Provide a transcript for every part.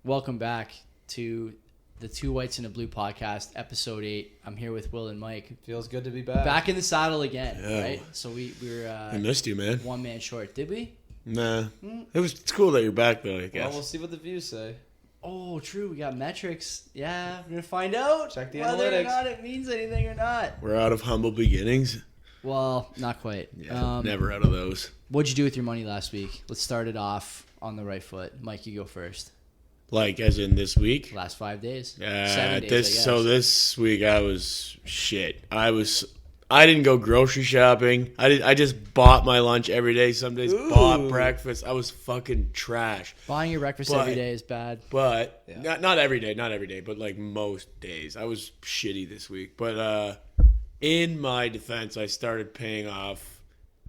Welcome back to the Two Whites and a Blue podcast, episode 8. I'm here with Will and Mike. Feels good to be back. Back in the saddle again, Yeah. right? So we were I missed you, man. one man short. Did we? Nah. It's cool that you're back, though, I guess. Well, we'll see what the views say. Oh, true. We got metrics. Yeah, we're going to find out Check the whether analytics. or not it means anything or not. We're out of humble beginnings. Well, not quite. Yeah, never out of those. What'd you do with your money last week? Let's start it off on the right foot. Mike, you go first. Like, as in this week? Last 5 days. 7 days, I guess. So this week I was shit. I didn't go grocery shopping. I just bought my lunch every day. Some days bought breakfast. I was fucking trash. Buying your breakfast every day is bad. But Yeah. not every day, but like most days. I was shitty this week. But in my defense, I started paying off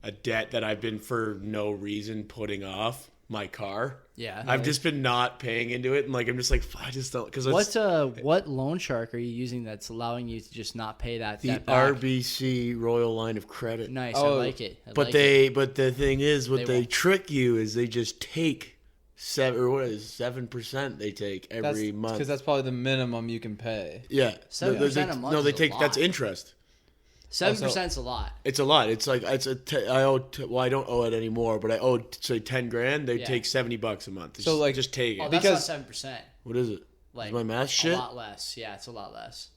a debt that I've been for no reason putting off, my car. Yeah. I've just been not paying into it, and like I'm just like I just don't because What loan shark are you using that's allowing you to just not pay that the debt back? RBC Royal Line of Credit. Nice, Oh, I like it. But the thing is, what they trick you is they just take 7% they take every month. Because that's probably the minumum you can pay. Yeah, 7% a month No, they is a take lot. that's interest. 7%'s a lot. It's a lot. It's like I don't owe it anymore, but I owe say $10,000. They take $70 a month. So, like, just take Oh, it. that's Because- not 7%. What is it? Like, Is my math shit? A lot less. Yeah, it's a lot less.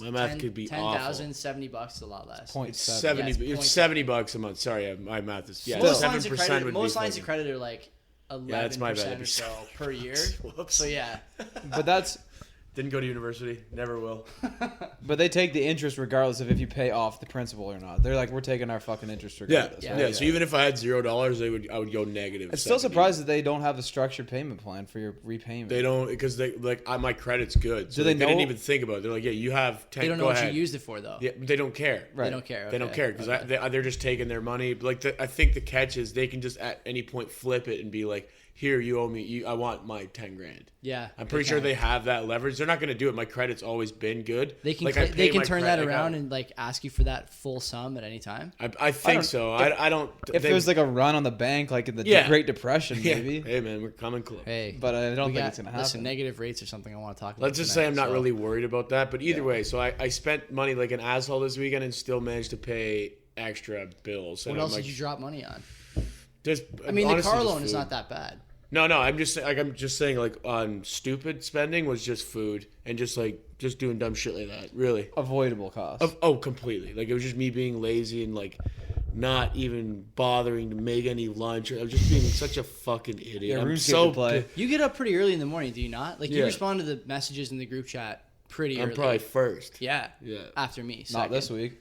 My math could be awful. $10,000, $70 is a lot less. 0.7. it's $70 a month. Sorry, my math is Most lines 7% of credit, would most be lines of fucking- credit are like 11% that's my bad. or so per year. Whoops. So yeah, But that's Didn't go to university. Never will. but they take the interest regardless of if you pay off the principal or not. They're like, we're taking our fucking interest Yeah, regardless. yeah. So even if I had $0, I would go negative. It's still 70. surprised that they don't have a structured payment plan for your repayment. They don't because my credit's good. So Do they they didn't know- even think about it. They're like, yeah, you have 10. they don't know go what ahead. you used it for though. Yeah, but they don't care. Right. They don't care. They don't okay. care because Okay. they're just taking their money. Like I think the catch is they can just at any point flip it and be like, here, you owe me. I want my $10,000. Yeah, I'm pretty sure they have that leverage. They're not going to do it. My credit's always been good. They can Like, I they pay can my turn credit- that I got- around and like ask you for that full sum at any time. I think so. I don't. if there's like a run on the bank, like in the Yeah. Great Depression, yeah. maybe. Hey man, we're coming close. Hey, But I don't we think got- it's gonna happen. Listen, negative rates or something I want to talk about. Let's just tonight, say I'm not so- really worried about that. But either way, so I spent money like an asshole this weekend and still managed to pay extra bills. What And else I'm like, did you drop money on? Just I mean, the honestly, car just loan is food. not that bad. No, I'm just saying like on stupid spending was just food and just doing dumb shit like that. Really. Avoidable costs. Completely. Like it was just me being lazy and like not even bothering to make any lunch. I was just being such a fucking idiot. Yeah, I'm RuneScape so to play. You get up pretty early in the morning, do you not? Like you Yeah. respond to the messages in the group chat pretty I'm early. probably first. Yeah. Yeah. After me. Not second. this week.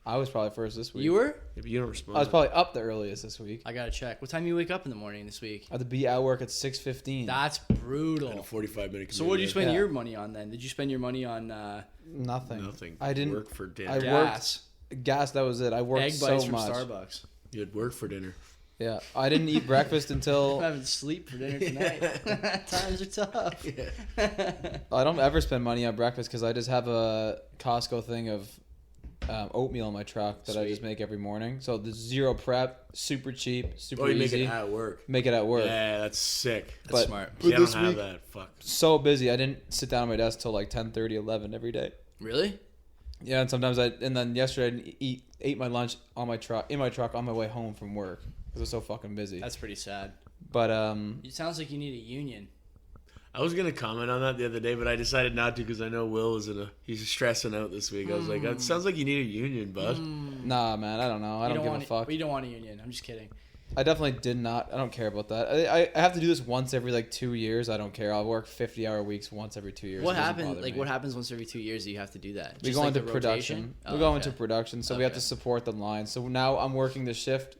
I was probably first this week. You were? If you don't respond, I was probably up the earliest this week. I gotta check. What time you wake up in the morning this week? I had to be at work at 6:15. That's a brutal. 45-minute. So what did you spend Yeah. your money on then? Did you spend your money on Nothing. Nothing. I didn't work for dinner. I gas, worked gas. That was it. I worked egg so bites from much. Starbucks? You had work for dinner. Yeah, I didn't eat breakfast I'm until having sleep for dinner tonight. Times are tough. I don't ever spend money on breakfast because I just have a Costco thing of oatmeal in my truck that I just Sweet. make every morning. So the zero prep, super cheap, super Oh, you make easy. it at work. Make it at work. Yeah, that's sick. That's But- smart. See, I this don't have week- that. Fuck. So busy, I didn't sit down at my desk till like 10:30, 11 every day. Really? Yeah, and sometimes and then yesterday I ate my lunch in my truck on my way home from work because I was so fucking busy. That's pretty sad. But It sounds like you need a union. I was gonna comment on that the other day, but I decided not to because I know Will was he's stressing out this week. I was like, that sounds like you need a union, bud. nah, man, I don't know. I don't give a fuck. You don't want a union. I'm just kidding. I definitely did not. I don't care about that. I have to do this once every like 2 years. I don't care. I'll work 50-hour weeks once every 2 years. What It doesn't happens? bother Like me. what happens once every 2 years that you have to do that? We Just go like into the production. rotation? We Oh, go okay. into production, so we have Okay. to support the line. So now I'm working the shift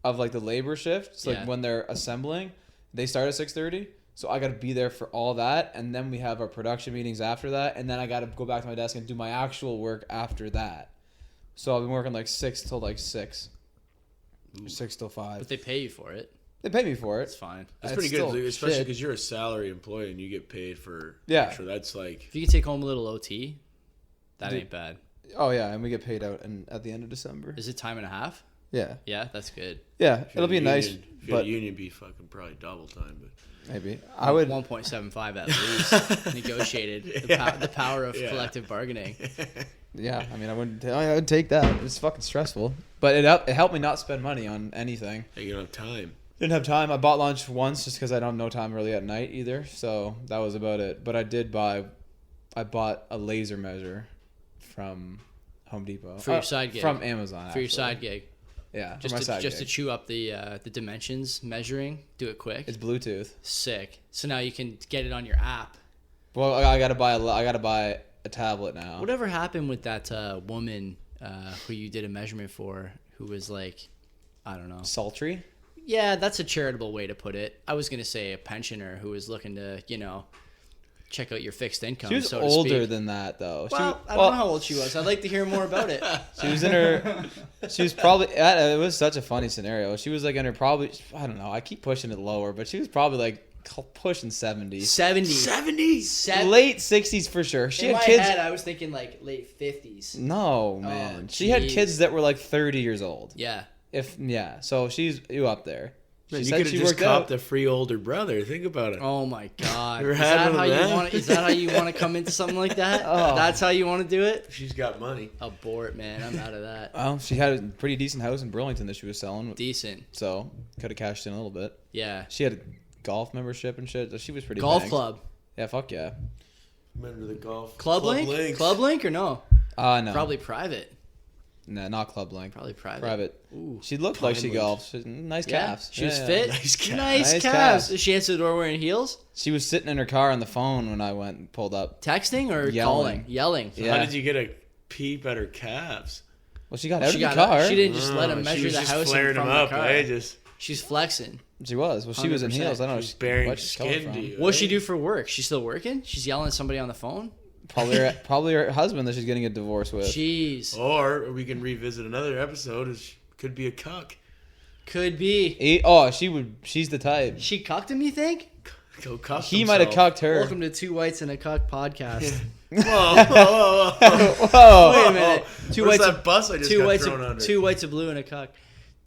of like the labor shift. So like Yeah. when they're assembling, they start at 6:30. So I got to be there for all that, and then we have our production meetings after that, and then I got to go back to my desk and do my actual work after that. So I've been working like 6 till like 6, or 6 till 5. But they pay you for it. They pay me for It's it. fine. That's It's pretty still good, especially shit. because you're a salary employee and you get paid for Yeah. extra. That's like If you can take home a little OT, that Dude. ain't bad. Oh yeah, and we get paid out at the end of December. Is it time and a half? Yeah, Yeah, that's good. yeah. if you're It'll be a nice, union, if you're but a union, be fucking probably double time. But Maybe I would 1.75 at least negotiated. The power of collective bargaining. Yeah, I mean, I would take that. It was fucking stressful, but it helped me not spend money on anything. Hey, you don't have time. Didn't have time. I bought lunch once just because I don't have no time really at night either. So that was about it. But I bought a laser measure from Home Depot For your side gig. from Amazon. For actually. your side gig. Yeah, Just for my side to gig. chew up the dimensions measuring. Do it quick. It's Bluetooth. Sick. So now you can get it on your app. Well, I gotta buy a tablet now. Whatever happened with that woman who you did a measurement for, who was like, I don't know. Sultry. Yeah, that's a charitable way to put it. I was gonna say a pensioner who was looking to, check out your fixed income. She was so to older speak. than that though. Well, I don't know how old she was. I'd like to hear more about it. She was in her. She was probably. It was such a funny scenario. She was like in her probably. I don't know. I keep pushing it lower, but she was probably like pushing 70. 70. Late 60s for sure. She In had my kids. head, I was thinking like late 50s. No man, she had jeez. kids that were like 30 years old. Yeah. So she's up there. Man, She you said could have she just worked out. copped a free older brother. Think about it. Oh my God. Ever Is had that one how of you them? want? Is that how you want to come into something like that? Oh. That's how you want to do it? She's got money. Abort, man. I'm out of that. Well, she had a pretty decent house in Burlington that she was selling, Decent. so could have cashed in a little bit. Yeah. She had a golf membership and shit. So she was pretty. Golf banked. club. Yeah, fuck yeah. Remember the golf Club Link? links. Club Link or no? No. Probably private. No, not Club Link. Probably private. Private. Ooh. She looked like she Pinewood. golfed. Nice Yeah. calves. She was Yeah, fit. yeah. Nice calves. Nice Nice calves. calves. Did she answer the door wearing heels? She was sitting in her car on the phone when I went and pulled up. Texting or Yelling. calling? Yelling. Yeah. How did you get a peep at her calves? Well, she got out She of the got car. She didn't just let him She measure was the just house in flaring front them of up. the car. Eh? Just She's flexing. She was. Well, she was in 100%. heels. I don't know. She's bearing what she's coming skin from. to you. What's she eh? do for work? She's still working? She's yelling at somebody on the phone? Probably her husband that she's getting a divorce with. Jeez. Or we can revisit another episode. Could be a cuck. Could be. She's the type. She cucked him, you think? Go cuck He might have himself. cucked her. Welcome to Two Whites and a Cuck podcast. Whoa, whoa, whoa, whoa. Whoa. Wait a minute. Where's that bus I just two got whites thrown under? two whites of blue and a cuck.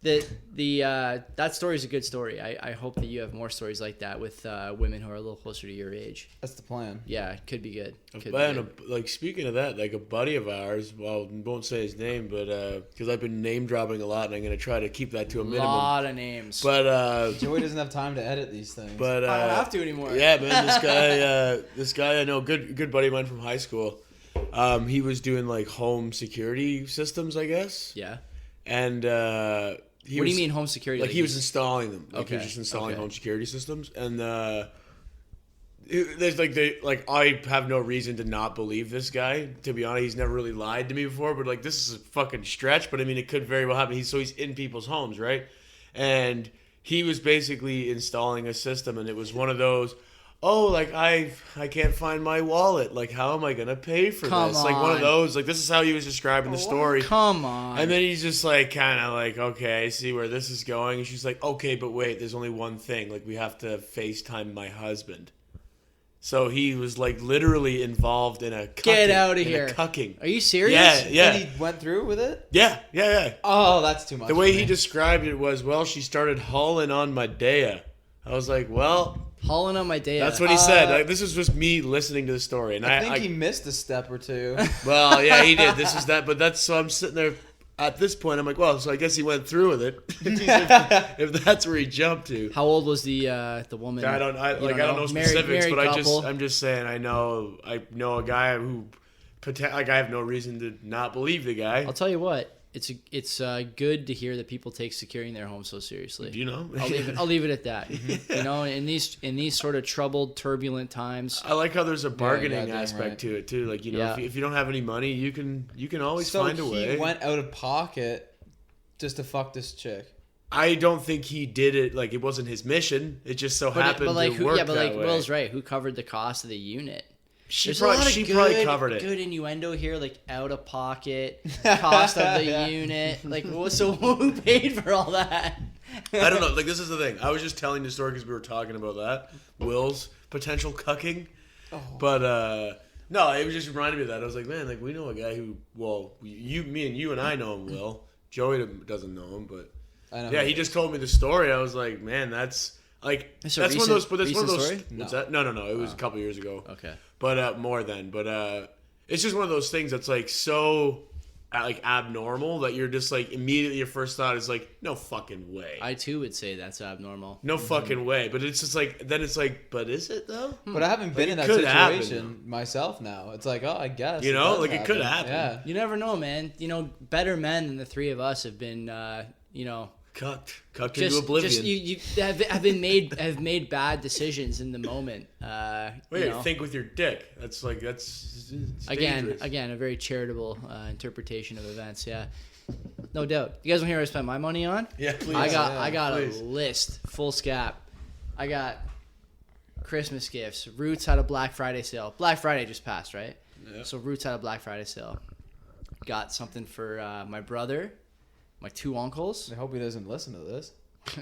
That story is a good story. I hope that you have more stories like that with women who are a little closer to your age. That's the plan. Yeah, it could be good. Man, like speaking of that, like a buddy of ours, well, won't say his name, but because I've been name dropping a lot, and I'm gonna try to keep that to a minimum. lot of names. But Joey doesn't have time to edit these things. but I don't have to anymore. yeah, man, this guy I know, good buddy of mine from high school. He was doing like home security systems, I guess. Yeah. And What do you mean home security? Like he was installing them. Like he was Okay, just installing okay. home security systems, and there's I have no reason to not believe this guy. To be honest, he's never really lied to me before, but like this is a fucking stretch. But I mean, it could very well happen. He's in people's homes, right? And he was basically installing a system, and it was one of those. Oh, like I can't find my wallet. Like, how am I gonna pay for Come this? Like one of on. those. Like this is how he was describing the story. Come on. And then he's just like, kind of like, okay, I see where this is going. And she's like, okay, but wait, there's only one thing. Like, we have to FaceTime my husband. So he was like literally involved in a cucking. Get out of in a here. cucking. Are you serious? Yeah. And he went through with it? Yeah. Oh, that's too much. The way for he me. described it was, well, she started hauling on my Dea. I was like, well, Hauling on my day. that's what he said. Like, this is just me listening to the story. And I think he missed a step or two. well, yeah, he did. This is that. But that's, so I'm sitting there. At this point, I'm like, well, so I guess he went through with it. if that's where he jumped to. How old was the woman? I don't know Married specifics, but couple. I'm just saying I know a guy who, like, I have no reason to not believe the guy. I'll tell you what. It's good to hear that people take securing their home so seriously. Do you know? I'll leave it at that. You know, in these sort of troubled, turbulent times. I like how there's a bargaining goddamn aspect right. to it too. Like, you know, Yeah. if you don't have any money, you can always So find a way. he went out of pocket just to fuck this chick. I don't think he did it. Like, it wasn't his mission. It just so happened to work but that way. Will's right. Who covered the cost of the unit? She There's probably good, covered it. Good innuendo here, like out of pocket, cost of the Yeah. unit. Like, so who paid for all that? I don't know. Like, this is the thing. I was just telling the story because we were talking about that. Will's potential cucking. Oh. But, no, it was just reminded me of that. I was like, man, like, we know a guy who, well, me and you and I know him, Will. Joey doesn't know him, but, I know yeah, he just told me the story. I was like, man, Like It's a that's one of those. recent- But that's one of those. recent story? What's that? No. It was a couple years ago. Okay. But more than. But it's just one of those things that's like so like abnormal that you're just like immediately your first thought is like, no fucking way. I too would say that's abnormal. No fucking way. But it's just like then it's like, but is it though? But I haven't been in that could happen, situation myself now. It's like, oh, I guess. You know, does like, it could happen. Yeah. You never know, man. You know, better men than the three of us have been, you know, Cucked into oblivion. just you have made bad decisions in the moment. Wait, you know. think with your dick. That's it's dangerous. Again, a very charitable interpretation of events. Yeah, no doubt. You guys want to hear what I spent my money on? Yeah, please. I got please. a list, full scap. I got Christmas gifts. Roots had a Black Friday sale. Black Friday just passed, right? Yeah. So Roots had a Black Friday sale. Got something for my brother, my two uncles. I hope he doesn't listen to this.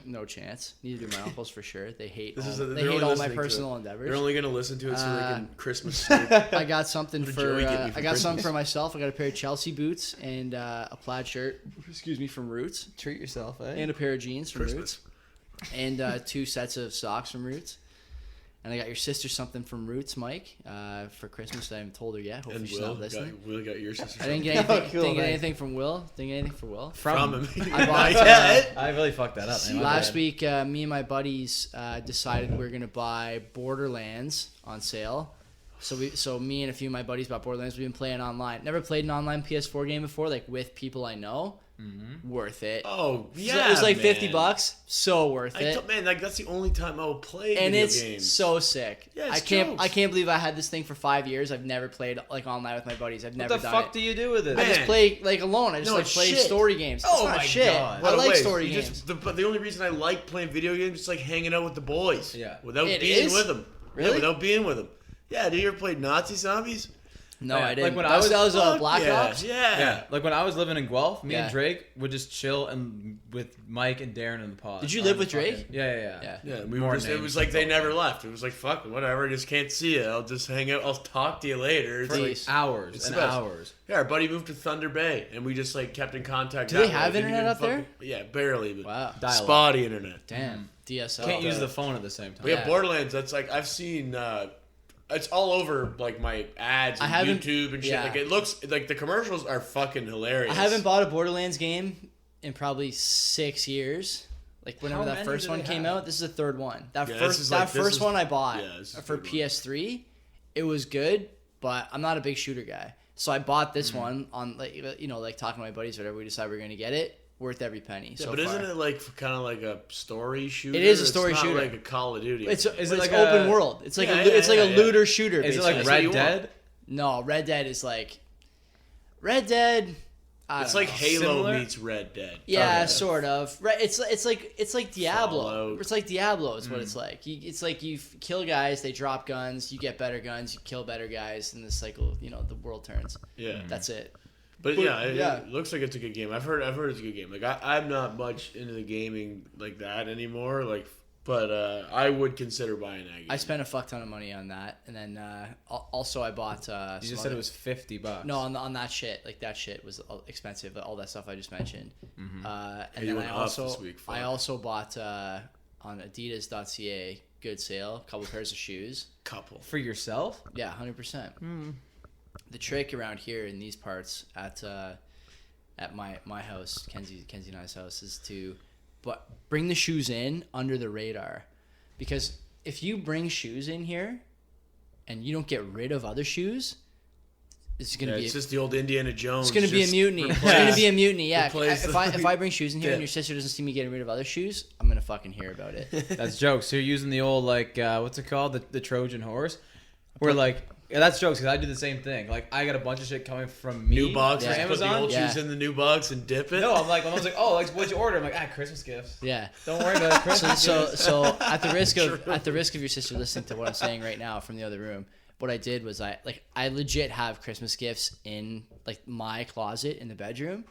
No chance. Neither do my uncles for sure. They hate This all, is they they're hate only all my listening to personal it. endeavors. They're only gonna listen to it so they can Christmas sleep. I got something did for Joey get me I for got something Christmas? for myself. I got a pair of Chelsea boots and a plaid shirt. Excuse me, from Roots, Treat yourself, eh? and a pair of jeans from Christmas. Roots, and 2 sets of socks from Roots. And I got your sister something from Roots, Mike, for Christmas. I haven't told her yet. Hopefully And she's not listening. Will got your sister. I didn't get Oh, anything. cool, Didn't get thanks. anything from Will. Didn't get anything from Will. from him. I bought, I really fucked that up, man. My Last bad. week, me and my buddies decided we are gonna buy Borderlands on sale. So me and a few of my buddies bought Borderlands. We've been playing online. Never played an online PS4 game before, like with people I know. Worth it. Oh So yeah, it was like man. $50. So worth it. Man, like that's the only time I will play And video it's games. so sick. Yeah, it's I can't jokes. believe I had this thing for 5 years. I've never played like online with my buddies. I've What never the done fuck it. do you do with it? I just Man. play like alone. I just No, like it's play shit. story games. Oh It's not my shit. God. I like Wait, story you games. but the only reason I like playing video games is like hanging out with the boys. Yeah. Without It being is? with them. Really? Yeah, without being with them. Yeah, did you ever play Nazi Zombies? No, Yeah, I like didn't. when that I was, was- that was Fuck Black yeah. Ops. Yeah. Yeah, like when I was living in Guelph, me Yeah. and Drake would just chill and with Mike and Darren in the pod. Did you live with Drake? Yeah. Yeah. Yeah, we More were just, it names was than like they football. never left. It was like, fuck, whatever, I just can't see you. I'll just hang out. I'll talk to you later. It's For like, Peace. hours It's and the best. hours. yeah, our buddy moved to Thunder Bay, and we just like kept in contact. Do that they way. have Didn't internet even up there? fucking- Yeah, barely. But Wow. Dial-up. spotty internet. Damn. DSL. Can't use the phone at the same time. We have Yeah. Borderlands. That's like I've seen. It's all over like my ads I and haven't- YouTube and shit. yeah. Like it looks like the commercials are fucking hilarious. I haven't bought a Borderlands game in probably 6 years. Like whenever How that many first do one they came have? out, this is the third one. That Yeah, first this is that like- this first is- one I bought yeah, this is for the good one. PS3, it was good, but I'm not a big shooter guy. So I bought this one on like like talking to my buddies or whatever. We decided we were gonna get it. Worth every penny. Yeah, so but far. isn't it like kind of like a story shooter? It is a story it's not shooter. like a Call of Duty. It's Is it it's like open a- world. It's like Yeah, it's like a yeah. looter shooter. Is it basically. like That's what Red you want. Dead? No, Red Dead is like Red Dead. I It's don't like know. Halo Similar? meets Red Dead. Yeah, Okay. sort of. Right. It's like Diablo. Fallout. It's like Diablo is what it's like. It's like you kill guys, they drop guns, you get better guns, you kill better guys, and the cycle. The world turns. Yeah, That's it. but But, yeah, yeah. it looks like it's a good game. I've heard it's a good game. Like I'm not much into the gaming like that anymore. Like, but I would consider buying that game. I spent a fuck ton of money on that, and then also I bought. You just said it was $50. No, on that shit. Like that shit was expensive. All that stuff I just mentioned. And you then went I off also this week, fuck. I also bought on Adidas.ca, good sale, a couple pairs of shoes. couple. For yourself? Yeah, 100%. The trick around here in these parts at my house, Kenzie and I's house, is to bring the shoes in under the radar, because if you bring shoes in here and you don't get rid of other shoes, it's gonna be It's just the old Indiana Jones. it's gonna be a just mutiny. It's replace- gonna be a mutiny. Yeah. replace If the- I bring shoes in here Yeah. and your sister doesn't see me getting rid of other shoes, I'm gonna fucking hear about it. That's jokes. So you're using the old, like, what's it called? The Trojan horse? Where, like, yeah, that's jokes because I do the same thing. Like, I got a bunch of shit coming from me. New box. Yeah. Just put the Amazon? old shoes Yeah. in the new box and dip it. No, I'm like, what'd you order? I'm like, Christmas gifts. Yeah. Don't worry about it. Christmas gifts. So at the risk of your sister listening to what I'm saying right now from the other room, what I did was I legit have Christmas gifts in like my closet in the bedroom,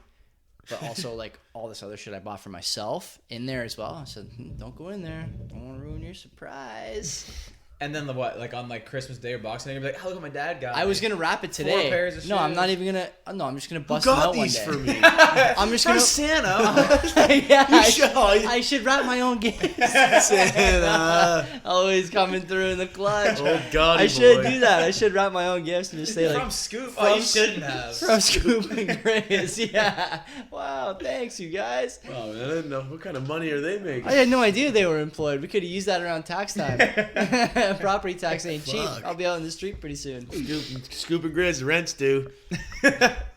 but also like all this other shit I bought for myself in there as well. I said, don't go in there. Don't want to ruin your surprise. And then like on like Christmas Day or Boxing Day, you're like, oh, look what my dad got. I was gonna wrap it today. 4 pairs of No, I'm shoes. not even gonna. No, I'm just gonna Who bust them got out one these day. for me? I'm just From gonna. Santa. Yeah, You I should wrap my own gifts. Santa. Always coming through in the clutch. Oh God, I should do that. I should wrap my own gifts and just say like From Scoop. Oh, you shouldn't have. from Scoop and Grace. Yeah. Wow. Thanks, you guys. Oh man, I didn't know what kind of money are they making. I had no idea they were employed. We could have used that around tax time. Property tax ain't cheap. Fuck. I'll be out in the street pretty soon. Scoop and Grizz, rent's due.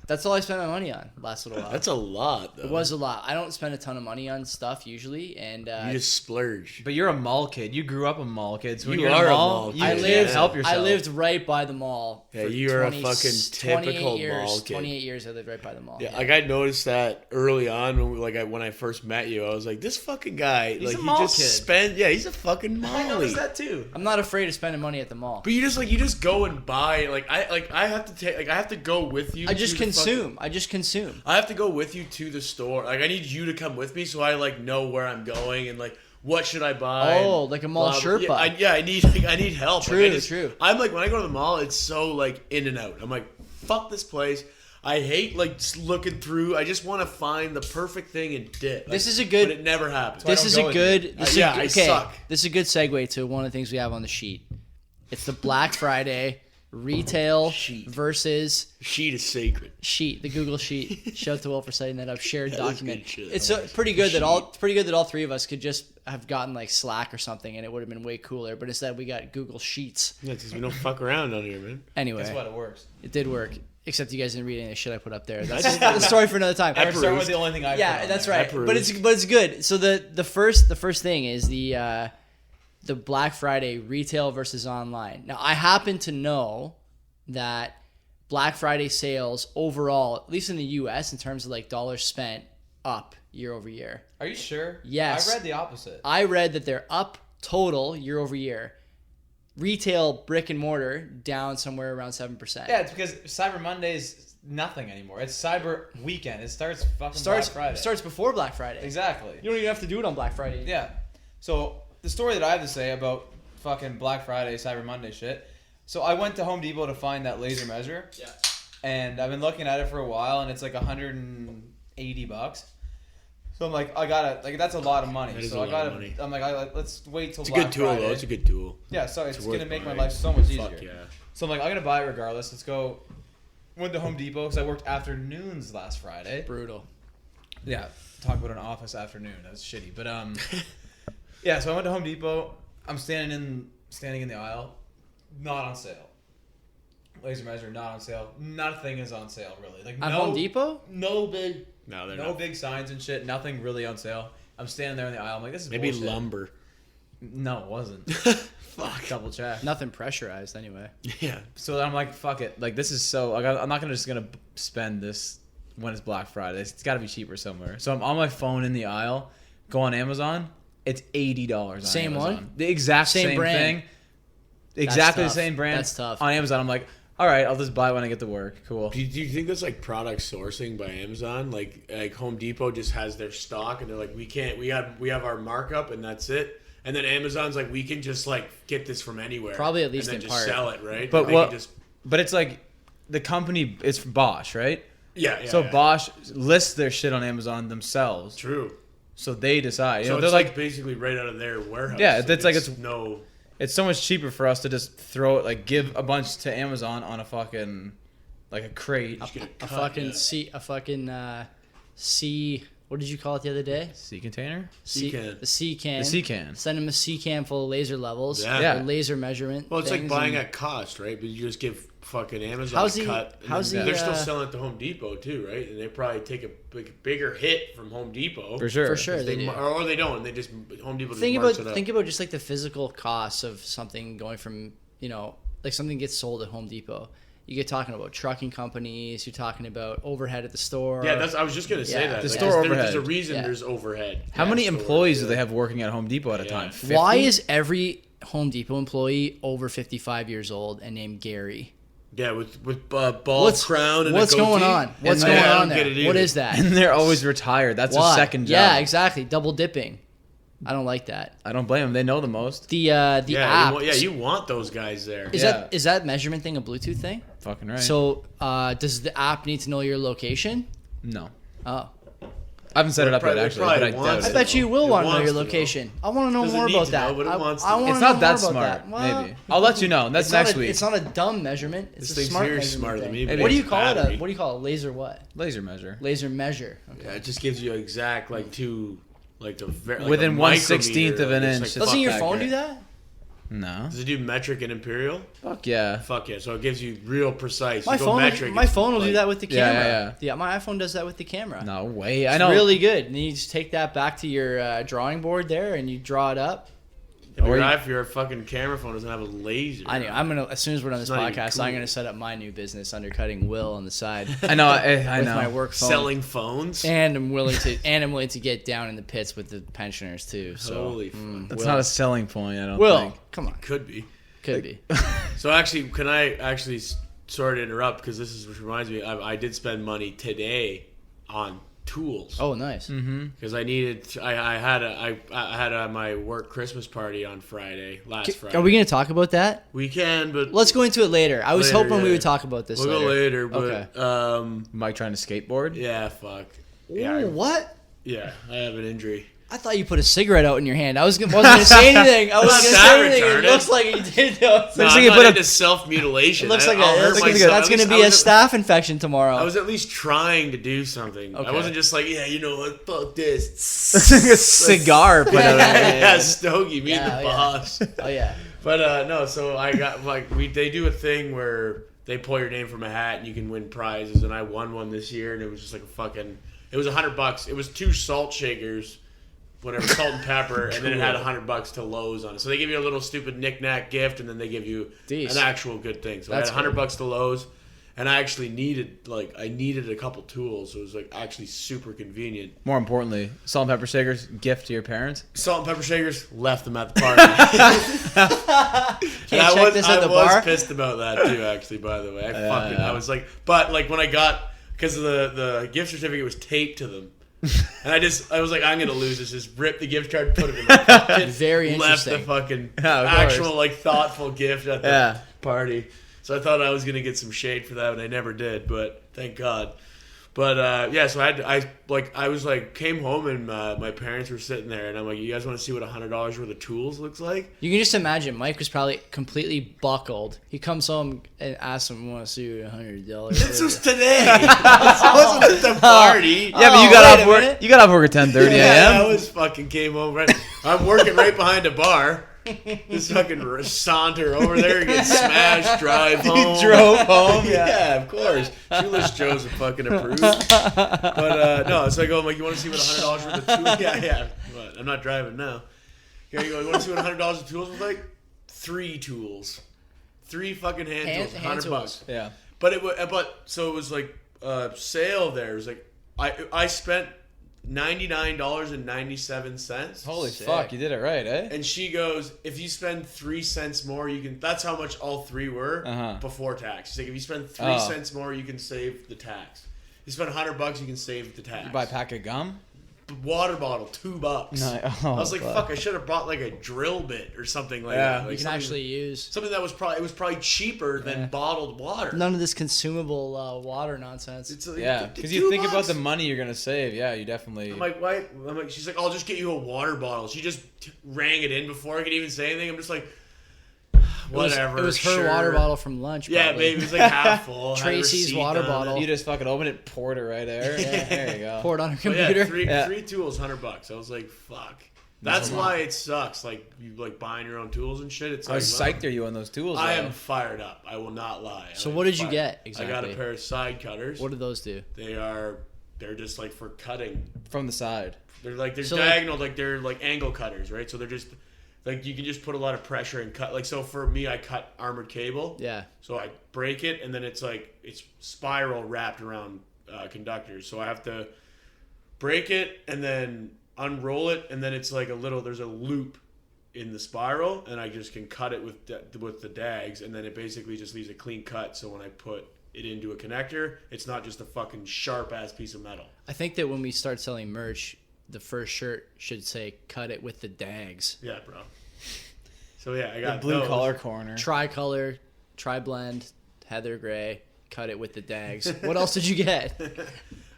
That's all I spent my money on last little while. That's a lot, though. It was a lot. I don't spend a ton of money on stuff usually, and You just splurge. But you're a mall kid. You grew up a mall kid. So when You you're in are a mall, mall you kid. can't lived- help yourself. I lived right by the mall. Yeah, for you're a 20 fucking 28 typical years, mall kid. 28 years I lived right by the mall. Yeah, like I noticed that early on when I first met you, I was like, this fucking guy, He's like a he mall just kid. spent. Yeah, he's a fucking I molly. noticed that too. I'm not afraid of spending money at the mall. But you just go and buy. I have to take. Like I have to go with you. I just to the consume. I just consume. I have to go with you to the store. Like I need you to come with me so I like know where I'm going and like what should I buy. Oh, and like a mall blah, blah. Sherpa. Yeah, I need help. True, Like, true. I'm like when I go to the mall, it's so like in and out. I'm like, fuck this place. I hate like looking through. I just want to find the perfect thing and dip. Like, This is a good- But it never happens. This don't is go a with good. you. This is Yeah, a, I okay. suck. This is a good segue to one of the things we have on the sheet. It's the Black Friday retail Sheet. versus Sheet is sacred. sheet, the Google sheet. Shout out to Will for setting that up. Shared That is document. good shit. It's pretty good that all three of us could just have gotten like Slack or something, and it would have been way cooler. But instead, we got Google Sheets. Yeah, because we don't fuck around on here, man. Anyway, That's what it works. it did work. Except you guys didn't read any of the shit I put up there. That's a story for another time. I Or start with perused. the only thing I Yeah, put on that's there. right. perused. But it's good. So the first thing is the Black Friday retail versus online. Now I happen to know that Black Friday sales overall, at least in the US in terms of like dollars spent, up year over year. Are you sure? Yes. I read the opposite. I read that they're up total year over year. Retail brick and mortar down somewhere around 7%. Yeah, it's because Cyber Monday's nothing anymore. It's Cyber Weekend. It starts fucking Black Friday. Starts before Black Friday. Exactly. You don't even have to do it on Black Friday. Yeah. So the story that I have to say about fucking Black Friday, Cyber Monday shit. So I went to Home Depot to find that laser measure. Yeah. And I've been looking at it for a while, and it's like $180. So I'm like, I gotta, like, that's a lot of money. That is so a I lot gotta, of money. I'm like, let's wait till It's a Black good tool, Friday. though. It's a good tool. Yeah, so it's worth gonna make my buying. life so much easier. Fuck yeah. So I'm like, I'm gonna buy it regardless. Let's go. Went to Home Depot because I worked afternoons last Friday. Brutal. Yeah, talk about an office afternoon. That's shitty. But yeah. So I went to Home Depot. I'm standing in the aisle, not on sale. Laser measure not on sale. Nothing is on sale really. Like At no, Home Depot? no big, No, they're no not. big signs and shit. Nothing really on sale. I'm standing there in the aisle. I'm like, this is Maybe bullshit. lumber. No, it wasn't. Fuck. Double check. Nothing pressurized anyway. Yeah. So then I'm like, fuck it. Like, this is so... Like, I'm not just going to spend this when it's Black Friday. It's got to be cheaper somewhere. So I'm on my phone in the aisle, go on Amazon. It's $80 on Same Amazon. one? The exact Same same brand. thing. Exactly the tough. same brand. That's tough. On Amazon, I'm like, all right, I'll just buy it when I get to work. Cool. Do you think that's like product sourcing by Amazon? Like Home Depot just has their stock and they're like, we have our markup and that's it. And then Amazon's like, we can just like get this from anywhere. Probably at least and then in just part. sell it, right? But Like, what... they just- But it's like, the company, it's Bosch, right? yeah. So yeah. Bosch lists their shit on Amazon themselves. True. So they decide. You So know, it's they're like basically right out of their warehouse. Yeah, it's like it's- no. It's so much cheaper for us to just throw it, like, give a bunch to Amazon on a fucking, like, a crate. Just get A cut, fucking yeah. C. What did you call it the other day? Sea container? C-can. The C can. The sea can. Send them a C can full of laser levels. Yeah. or laser measurement. Well, it's like things buying and- at cost, right? But you just give fucking Amazon How's a the- cut. and how's then the, they're still uh, selling at the Home Depot too, right? And they probably take a bigger hit from Home Depot. For sure. For sure. 'Cause They do. or they don't. They just Home Depot Think just marks about it up. think about just like the physical costs of something going from, you know, like something gets sold at Home Depot. You get talking about trucking companies. You're talking about overhead at the store. Yeah, I was just gonna say Yeah. that. The Like, store there's overhead. a reason Yeah. there's overhead. How Yeah, many store, employees yeah. do they have working at Home Depot at a Yeah. time? 50? Why is every Home Depot employee over 55 years old and named Gary? Yeah, with bald crown and what's a goatee. going on? What's And going I don't on get there? it What either. is that? And they're always retired. That's Why? a second job. Yeah, exactly. Double dipping. I don't like that. I don't blame them. They know the most. The app. You want those guys there. Is that measurement thing a Bluetooth thing? Fucking right. So does the app need to know your location? No. Oh. I haven't set it up yet, actually. But I bet you will want to know your location. I want to know more about that. It's not that smart. Maybe. I'll let you know. That's next week. It's not a dumb measurement. It's a smart measurement. Smarter than me. What do you call it? What do you call it? Laser what? Laser measure. Laser measure. Okay. Yeah, it just gives you exact within 1/16 of an inch. Doesn't your phone do that? No. Does it do metric and imperial? Fuck yeah. So it gives you real precise. My phone will do that with the camera. Yeah. My iPhone does that with the camera. No way. I know. It's really good. And you just take that back to your drawing board there and you draw it up. If your fucking camera phone doesn't have a laser. I know. I'm gonna, as soon as we're done this podcast, I'm gonna set up my new business, undercutting Will on the side. I know. I with know. my work phone. Selling phones. And I'm willing to get down in the pits with the pensioners too. So holy fuck. That's not a selling point. I don't think. Come on. Could be. Could be. So actually, can I actually sorry to interrupt because which reminds me, I did spend money today on tools. Oh, nice. Because I needed. I had my work Christmas party on last Friday. Are we gonna talk about that? We can, but let's go into it later. I was hoping we would talk about this. We'll go later, but okay. Mike trying to skateboard? Yeah, fuck. Ooh, what? Yeah, I have an injury. I thought you put a cigarette out in your hand. Wasn't gonna say anything. I wasn't gonna say anything. It looks like you did though. Looks like you put into self-mutilation. It looks like that's gonna be a staph infection tomorrow. I was at least trying to do something. Okay. I wasn't just like, you know what, fuck this. A cigar put out. Yeah, Stogie, me and the boss. Oh yeah. But no, so I got they do a thing where they pull your name from a hat and you can win prizes, and I won one this year, and it was just like it was $100. It was 2 salt shakers. Whatever, salt and pepper, and then it had $100 to Lowe's on it. So they give you a little stupid knick-knack gift, and then they give you an actual good thing. So I had $100 to Lowe's, and I actually needed a couple tools, so it was actually super convenient. More importantly, salt and pepper shakers, gift to your parents. Salt and pepper shakers, left them at the party. I was pissed about that too, actually. By the way, I was like, but when I got, because the gift certificate was taped to them. And I was like, I'm gonna lose this. Just rip the gift card, put it in my pocket. Very left interesting. the fucking actual thoughtful gift at the party. So I thought I was gonna get some shade for that, but I never did. But thank God. But so I came home and my parents were sitting there, and I'm like, you guys want to see what $100 worth of tools looks like? You can just imagine Mike was probably completely buckled. He comes home and asks him, "Want to see what $100?" This was today. I wasn't at the party. Yeah, but you got off work. You got off work at 10:30 a.m. Yeah, I was fucking came home. Right, I'm working right behind a bar. Just fucking saunter over there and get smashed, drive home. He drove home? Yeah, of course. Shoeless Joe's a fucking approved. But no, so I go, I'm like, you want to see what $100 worth of tools? Yeah. But I'm not driving now. Here you go. You want to see what $100 of tools was like? 3 tools. 3 fucking hand tools. $100. Yeah. But it was like sale there. It was like I spent $99.97. Holy fuck, you did it right, eh? And she goes, if you spend 3 cents more, you can. That's how much all 3 were before tax. She's like, if you spend 3 cents more, you can save the tax. You spend $100, you can save the tax. You buy a pack of gum? Water bottle, $2. I was like, fuck, I should have bought a drill bit or something like that. You can actually use something that was probably cheaper than bottled water. None of this consumable water nonsense. Because you think about the money you're gonna save. Yeah, you definitely. I'm like, why? She's like, I'll just get you a water bottle. She just rang it in before I could even say anything. I'm just like, whatever. It was her water bottle from lunch. Yeah, probably. maybe it was half full. Tracy's water bottle. You just fucking opened it, poured it right there. Yeah, there you go. Poured on her computer. Three tools, $100. I was like, fuck. That's why it sucks. You buying your own tools and shit. It's how psyched are you on those tools? I am fired up. I will not lie. So what did you get exactly? I got a pair of side cutters. What do those do? They're just for cutting from the side. They're diagonal, they're angle cutters, right? So they're just. You can just put a lot of pressure and cut. So for me, I cut armored cable. Yeah. So I break it, and then it's spiral wrapped around conductors. So I have to break it and then unroll it, and then it's there's a loop in the spiral, and I just can cut it with the dags, and then it basically just leaves a clean cut. So when I put it into a connector, it's not just a fucking sharp ass piece of metal. I think that when we start selling merch, the first shirt should say "Cut it with the Dags." Yeah, bro. So yeah, I The got blue those. collar corner. Tricolor, tri-blend, heather gray. Cut it with the Dags. What else did you get?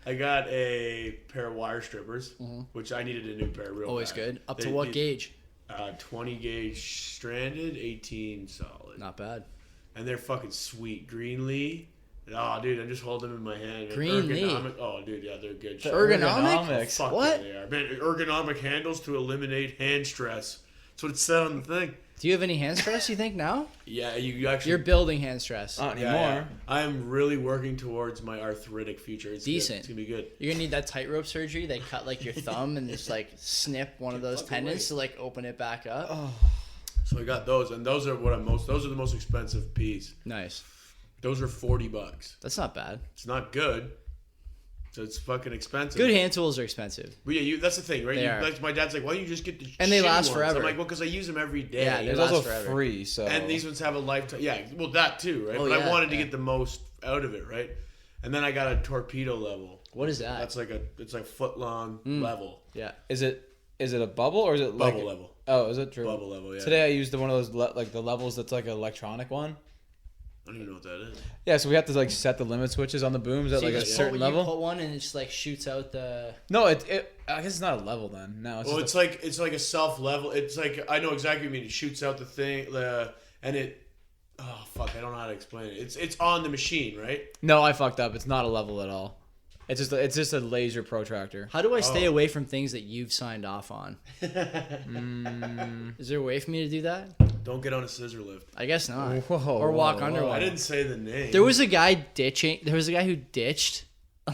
I got a pair of wire strippers, which I needed a new pair real Always bad. good. Up to what gauge? 20 gauge stranded, 18 solid. Not bad. And they're fucking sweet. Greenlee. Oh, dude, I just hold them in my hand. Greenlee. Oh, dude, yeah, they're good. The ergonomic? Oh, fuck What? yeah, they are. Man, ergonomic handles to eliminate hand stress. That's what it said on the thing. Do you have any hand stress, you think, now? Yeah, you actually... You're building hand stress. Not Yeah, anymore. yeah. I'm really working towards my arthritic future. It's Decent. Good. It's going to be good. You're going to need that tightrope surgery. They cut, like, your thumb and just, like, snip one of those fucking tendons wait. to, like, open it back up. Oh. So I got those, and those are the most expensive piece. Nice. Those are $40. That's not bad. It's not good. So it's fucking expensive. Good hand tools are expensive. But yeah, that's the thing, right? They are. Like my dad's like, why don't you just get the And they shitty last ones? forever. I'm like, well, because I use them every day. Yeah, they It's last also forever. free, so. And these ones have a lifetime. Yeah, well, that too, right? Oh, but yeah, I wanted to yeah. get the most out of it, right? And then I got a torpedo level. What is that? That's it's like foot long level. Yeah. Is it a bubble or is it like Bubble level. Oh, is it true? Bubble level, yeah. Today I used one of those like the levels that's like an electronic one. I don't even know what that is. Yeah, so we have to like set the limit switches on the booms at So like you a just certain you level. put one and it just like shoots out the. No, it I guess it's not a level then. No, it's Well, just it's like a self level. It's like I know exactly what you mean. It shoots out the thing, and it. Oh fuck! I don't know how to explain it. It's on the machine, right? no, I fucked up. It's not a level at all. It's just a laser protractor. How do I stay Oh. away from things that you've signed off on? Is there a way for me to do that? Don't get on a scissor lift. I guess not. Whoa, Or walk whoa, under whoa. one. I didn't say the name. There was a guy ditching. There was a guy who ditched,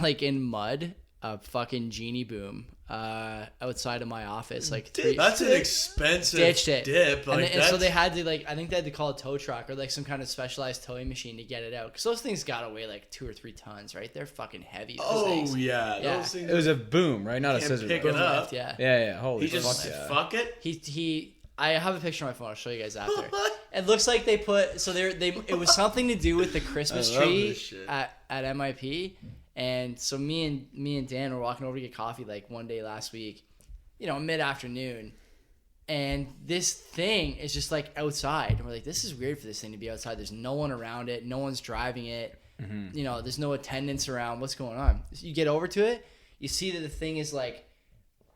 like in mud, a fucking genie boom outside of my office. Like That's an expensive ditched it. dip. Like and so that's- they had to I think they had to call a tow truck or like some kind of specialized towing machine to get it out. Because those things got to weigh like 2 or 3 tons, right? They're fucking heavy. Those Oh things. yeah, Yeah. those things. It was a boom, right? Not a Can't scissor. pick lift. it up. Lift, yeah. Yeah. Holy He just fuck yeah. fuck it. He I have a picture on my phone. I'll show you guys after. What? It looks like they put it was something to do with the Christmas I love tree this shit. at MIP, and so me and Dan were walking over to get coffee like one day last week, mid afternoon, and this thing is just like outside, and we're like, this is weird for this thing to be outside. There's no one around it, no one's driving it, there's no attendants around. What's going on? So you get over to it, you see that the thing is like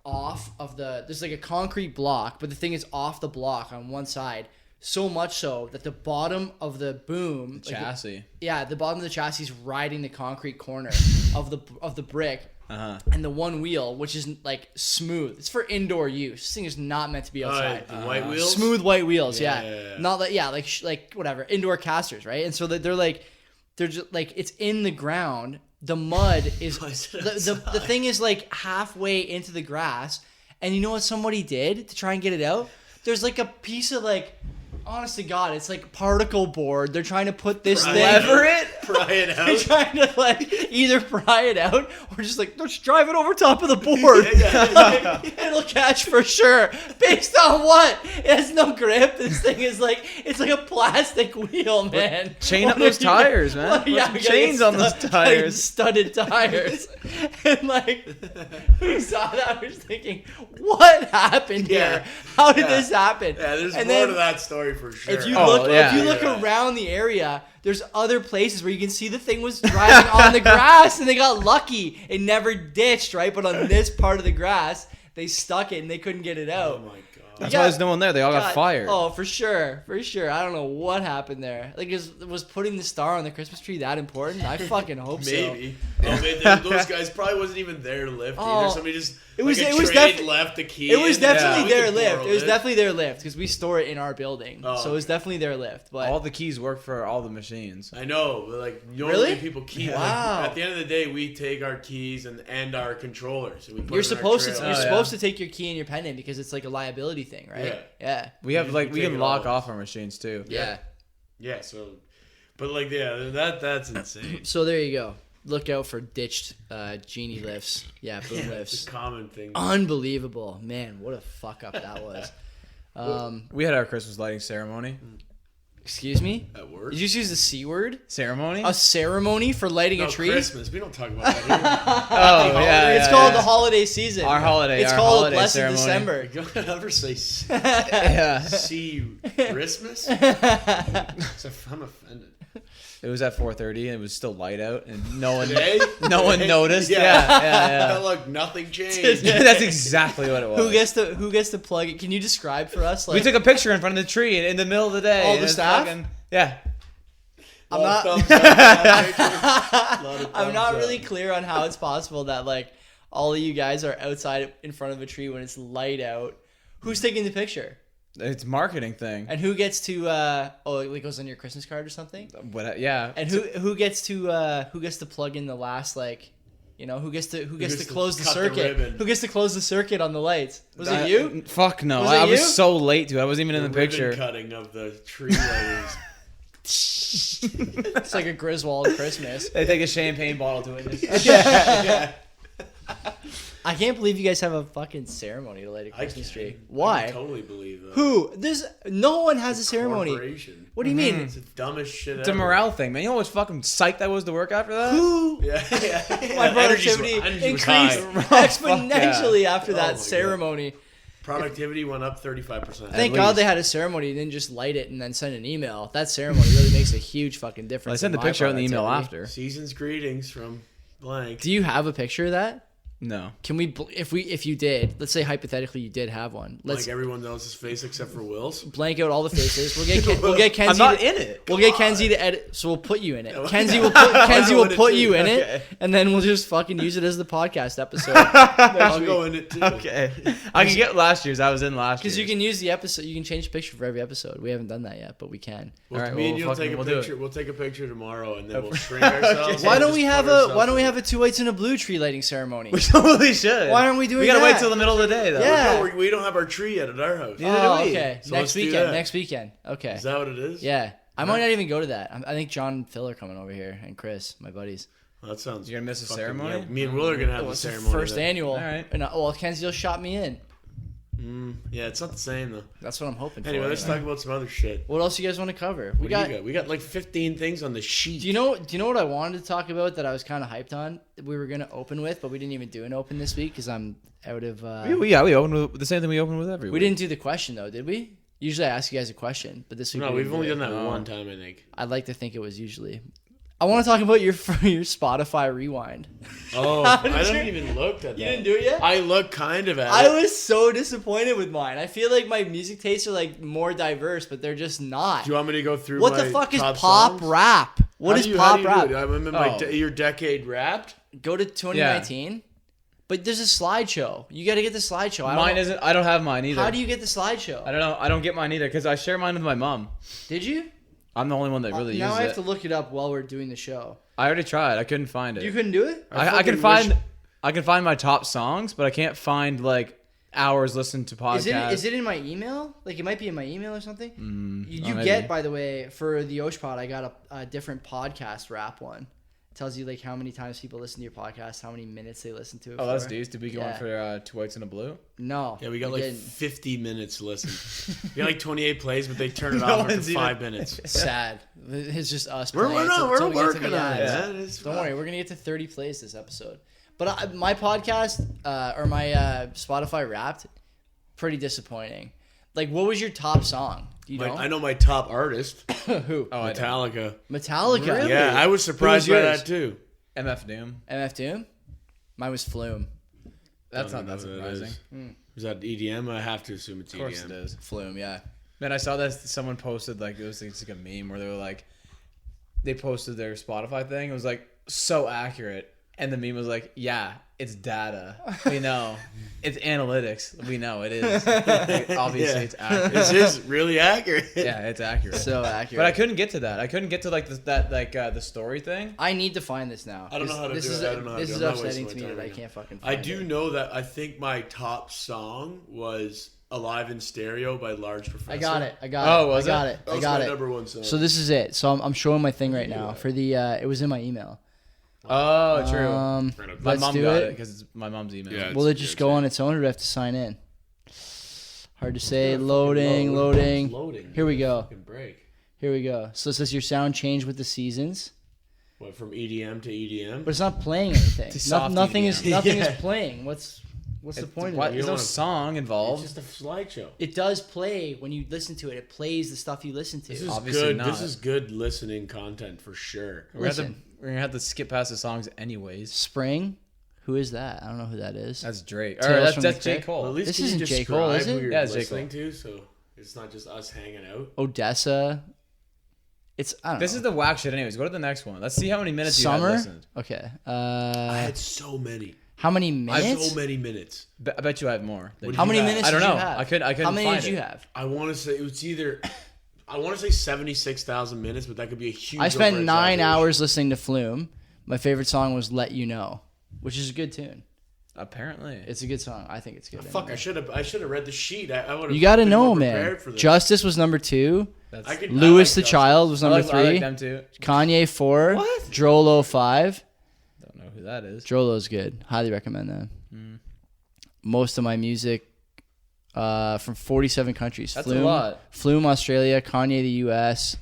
off of there's like a concrete block, but the thing is off the block on one side, so much so that the bottom of the boom Chassis. the bottom of the chassis is riding the concrete corner of the brick, and the one wheel, which is like smooth. It's for indoor use. This thing is not meant to be outside. The white wheels. Smooth white wheels, yeah. Yeah. Not like like whatever indoor casters, right? And so that they're just like it's in the ground. The mud is Why is it the thing is like halfway into the grass, and you know what somebody did to try and get it out? There's like a piece of like, honest to God, it's like particle board. They're trying to put this thing. Lever it? Pry it They're out. trying to like either pry it out or just like let's drive it over top of the board. Like, it'll catch for sure. Based on what? It has no grip. This thing is like it's like a plastic wheel, man. Chain up What those if you get- tires, man. Put we some gotta chains get on those tires. studded tires. And like we saw that, I was thinking, what happened here? Yeah. How did this happen? Yeah, there's And more then- to that story for sure. if you Oh, look, yeah. if you look Yeah. around the area, there's other places where you can see the thing was driving on the grass, and they got lucky. It never ditched, right? But on this part of the grass, they stuck it and they couldn't get it Oh out. my god. That's Yeah. why there's no one there. They all got God- fired. Oh, for sure. I don't know what happened there. Like, was putting the star on the Christmas tree that important? I fucking hope so. Maybe. Oh, man, those guys probably wasn't even there to lift Oh, either. Somebody just it was- like a it was trade defi- left the key. It was in. definitely we their could lift. borrow It was definitely their lift because we store it in our building. Oh, So it was okay. definitely their lift. But All the keys work for all the machines. I know, but like normally Really? people keep. Wow. Like, at the end of the day, we take our keys and our controllers. And we put you're it in our supposed to trailer. you're Oh, yeah. supposed to take your key and your pendant because it's like a liability thing, right? Yeah. We have You like can we take can it lock all. off our machines too. Yeah. Yeah. So, but like that's insane. So there you go. Look out for ditched genie lifts. Yeah, boom Yeah, lifts. it's a common thing. Unbelievable, man! What a fuck up that was. We had our Christmas lighting ceremony. Excuse me? At work? Did you just use the C word? Ceremony? A ceremony for lighting a tree? Christmas. We don't talk about that here. Oh, yeah. It's called the holiday season. Our holiday. It's our called holiday Blessed ceremony. December. You don't ever say Yeah. see Christmas? I'm offended. It was at 4:30 and it was still light out and no one Today? one noticed. Yeah. Look, nothing changed. That's exactly what it was. Who gets to plug it? Can you describe for us? Like, We took a picture in front of the tree in the middle of the day. All and the it's staff? Yeah. I'm not. Thumbs up for that picture. I'm not really clear on how it's possible that like all of you guys are outside in front of a tree when it's light out. Who's taking the picture? It's a marketing thing. And who gets to? It goes on your Christmas card or something. What? Yeah. And who gets to plug in the last who gets to close the cut the circuit? ribbon. Who gets to close the circuit on the lights? Was it you? Fuck no. Was it I was you? so late, dude. I wasn't even in the ribbon picture. cutting of the tree lightings. It's like a Griswold Christmas. They take a champagne bottle to it. Yeah. I can't believe you guys have a fucking ceremony to light a Christmas tree. Why? I can totally believe that. Who? No one has a ceremony. Corporation. What do you mean? It's the dumbest shit It's a ever. morale thing, man. You know what fucking psyched I was to work after that? Who? Yeah. My productivity Energy was increased high. exponentially after Oh that my God. ceremony. Productivity went up 35%. Thank God they had a ceremony and didn't just light it and then send an email. That ceremony really makes a huge fucking difference. I sent in the my picture out in the email productivity. after. Season's greetings from blank. Do you have a picture of that? No. Can we, if you did, let's say hypothetically you did have one. Let's Like everyone else's face except for Will's. blank out all the faces. We'll get Kenzie. I'm not in it. We'll get Kenzie to edit, so we'll put you in it. Yeah, Kenzie will put it you too. in Okay. it, and then we'll just fucking use it as the podcast episode. I'll go in it too. Okay. I can get last year's. I was in last year's. Because you can use the episode, you can change the picture for every episode. We haven't done that yet, but we can. Well, All right, me and well, you'll take a we'll do it. picture. We'll take a picture tomorrow, and then we'll shrink ourselves. Why and don't just we put have ourselves in. a 2 whites and a blue tree lighting ceremony? We totally should. Why aren't we doing We gotta that? wait till the middle of the day, though. Yeah. No, we don't have our tree yet at our house. Neither Oh, do we. okay. So let's do that. Next weekend. Okay. Is that what it is? Yeah. I might not even go to that. I think John and Phil are coming over here, and Chris, my buddies. Well, that sounds. You're gonna miss a fucking- ceremony? Yeah, me and Will are gonna have It the was the ceremony. first then. annual. All right. And Kenzie will shot me in. Yeah, it's not the same though. That's what I'm hoping Anyway, for. let's talk about some other shit. What else you guys want to cover? What do you got? We got like 15 things on the sheet. Do you know what I wanted to talk about that I was kind of hyped on? That we were gonna open with, but we didn't even do an open this week because I'm out of. We opened with the same thing we opened with every We week. didn't do the question though, did we? Usually I ask you guys a question, but this week No, we we've didn't only do done it. that No. one time, I think. I'd like to think it was usually. I want to talk about your Spotify rewind. Oh, I haven't even looked at that. You didn't do it yet? I look kind of at I it. was so disappointed with mine. I feel like my music tastes are like more diverse, but they're just not. Do you want me to go through What my the fuck is top pop songs? rap? What is How pop do you rap? do it? I'm in Oh. your decade wrapped. Go to 2019. But there's a slideshow. You got to get the slideshow. Mine isn't. I don't have mine either. How do you get the slideshow? I don't know. I don't get mine either because I share mine with my mom. Did you? I'm the only one that really now uses I have it. to look it up while we're doing the show. I already tried. I couldn't find it. You couldn't do it? I can find my top songs, but I can't find like hours listened to podcasts. Is it in my email? Like it might be in my email or something. You maybe. get, by the way, for the Oshpod, I got a different podcast rap one. It tells you like how many times people listen to your podcast, how many minutes they listen to it. Oh, that's for. dudes. Did we go on Yeah. for 2 whites and a blue? No. Yeah, we got like didn't. 50 minutes to listen. We got like 28 plays, but they turn it No off after one's even- 5 minutes. Sad. It's just us. We're playing working till we get to working the on it. ads. Man. It's Don't fun. worry, we're gonna get to 30 plays this episode. But my podcast or my Spotify Wrapped, pretty disappointing. Like, what was your top song? Do you know? I know my top artist, Who? Oh, I don't. Metallica. Metallica. Really? Yeah, I was surprised by yours? that too. MF Doom. MF Doom. Mine was Flume. That's Don't not that know what that surprising. Is that EDM? I have to assume it's Of course EDM. it is. Flume, yeah. Man, I saw this. Someone posted like it's like a meme where they were like, they posted their Spotify thing. It was like so accurate, and the meme was like, "Yeah, it's data. We know, it's analytics. We know it is. Like, obviously, Yeah. it's accurate. This is really accurate. Yeah, it's accurate. So accurate. But I couldn't get to that. I couldn't get to like the story thing. I need to find this now. I don't know how to this do is it. I don't know how to This do it. is I'm not upsetting to wasting me my time that I right can't fucking I find do it. know that I think my top song was "Alive in Stereo" by Large Professor. I got it. Oh, was I got it? it. That I was got my it. number one song. So this is it. So I'm showing my thing right now for the. It was in my email. Oh, true. My Let's mom do got it. it because it's my mom's email. Yeah. Will it just go on its own, or do I have to sign in? Hard to say. Loading. It's loading. Here we go. Fucking break. Here we go. So it says your sound changed with the seasons, What, from EDM to EDM? but it's not playing anything. To soft Nothing EDM. is Yeah. playing. What's the point What? of There's it? no wanna- song involved. It's just a slideshow. It does play when you listen to it. It plays the stuff you listen to. This is Obviously good. not. This is good listening content for sure. We're Listen. gonna have to skip past the songs anyways. Spring. Who is that? I don't know who that is. That's Drake. Tales Or from that's the J. Crypt. Cole. Well, at least This can you isn't J. Cole, is describe it? who you're Yeah, it's J. listening to, so it's not just us hanging out. Odessa. It's I don't This know. is the whack shit anyways. Go to the next one. Let's see how many minutes you Summer. have listened. Okay. I had so many. How many I had minutes? so many minutes. I bet you I have more. than How you. many have? minutes? I don't did know. You have? I couldn't How many find did you it. have? I want to say it was either. I want to say 76,000 minutes, but that could be a huge. I spent 9 overexaggeration. hours listening to Flume. My favorite song was "Let You Know," which is a good tune. Apparently. It's a good song. I think it's good. Fuck! anyway. I should have read the sheet. I would have. You got to been know, more man. prepared for this. Justice was number 2. That's, I could- I Louis like the Justice. Child was number 3. I like them too. Kanye 4. What? Drolo 5. Don't know who that is. Drolo's good. Highly recommend that. Most of my music from 47 countries. That's a lot. Flume, Australia. Kanye, the U.S.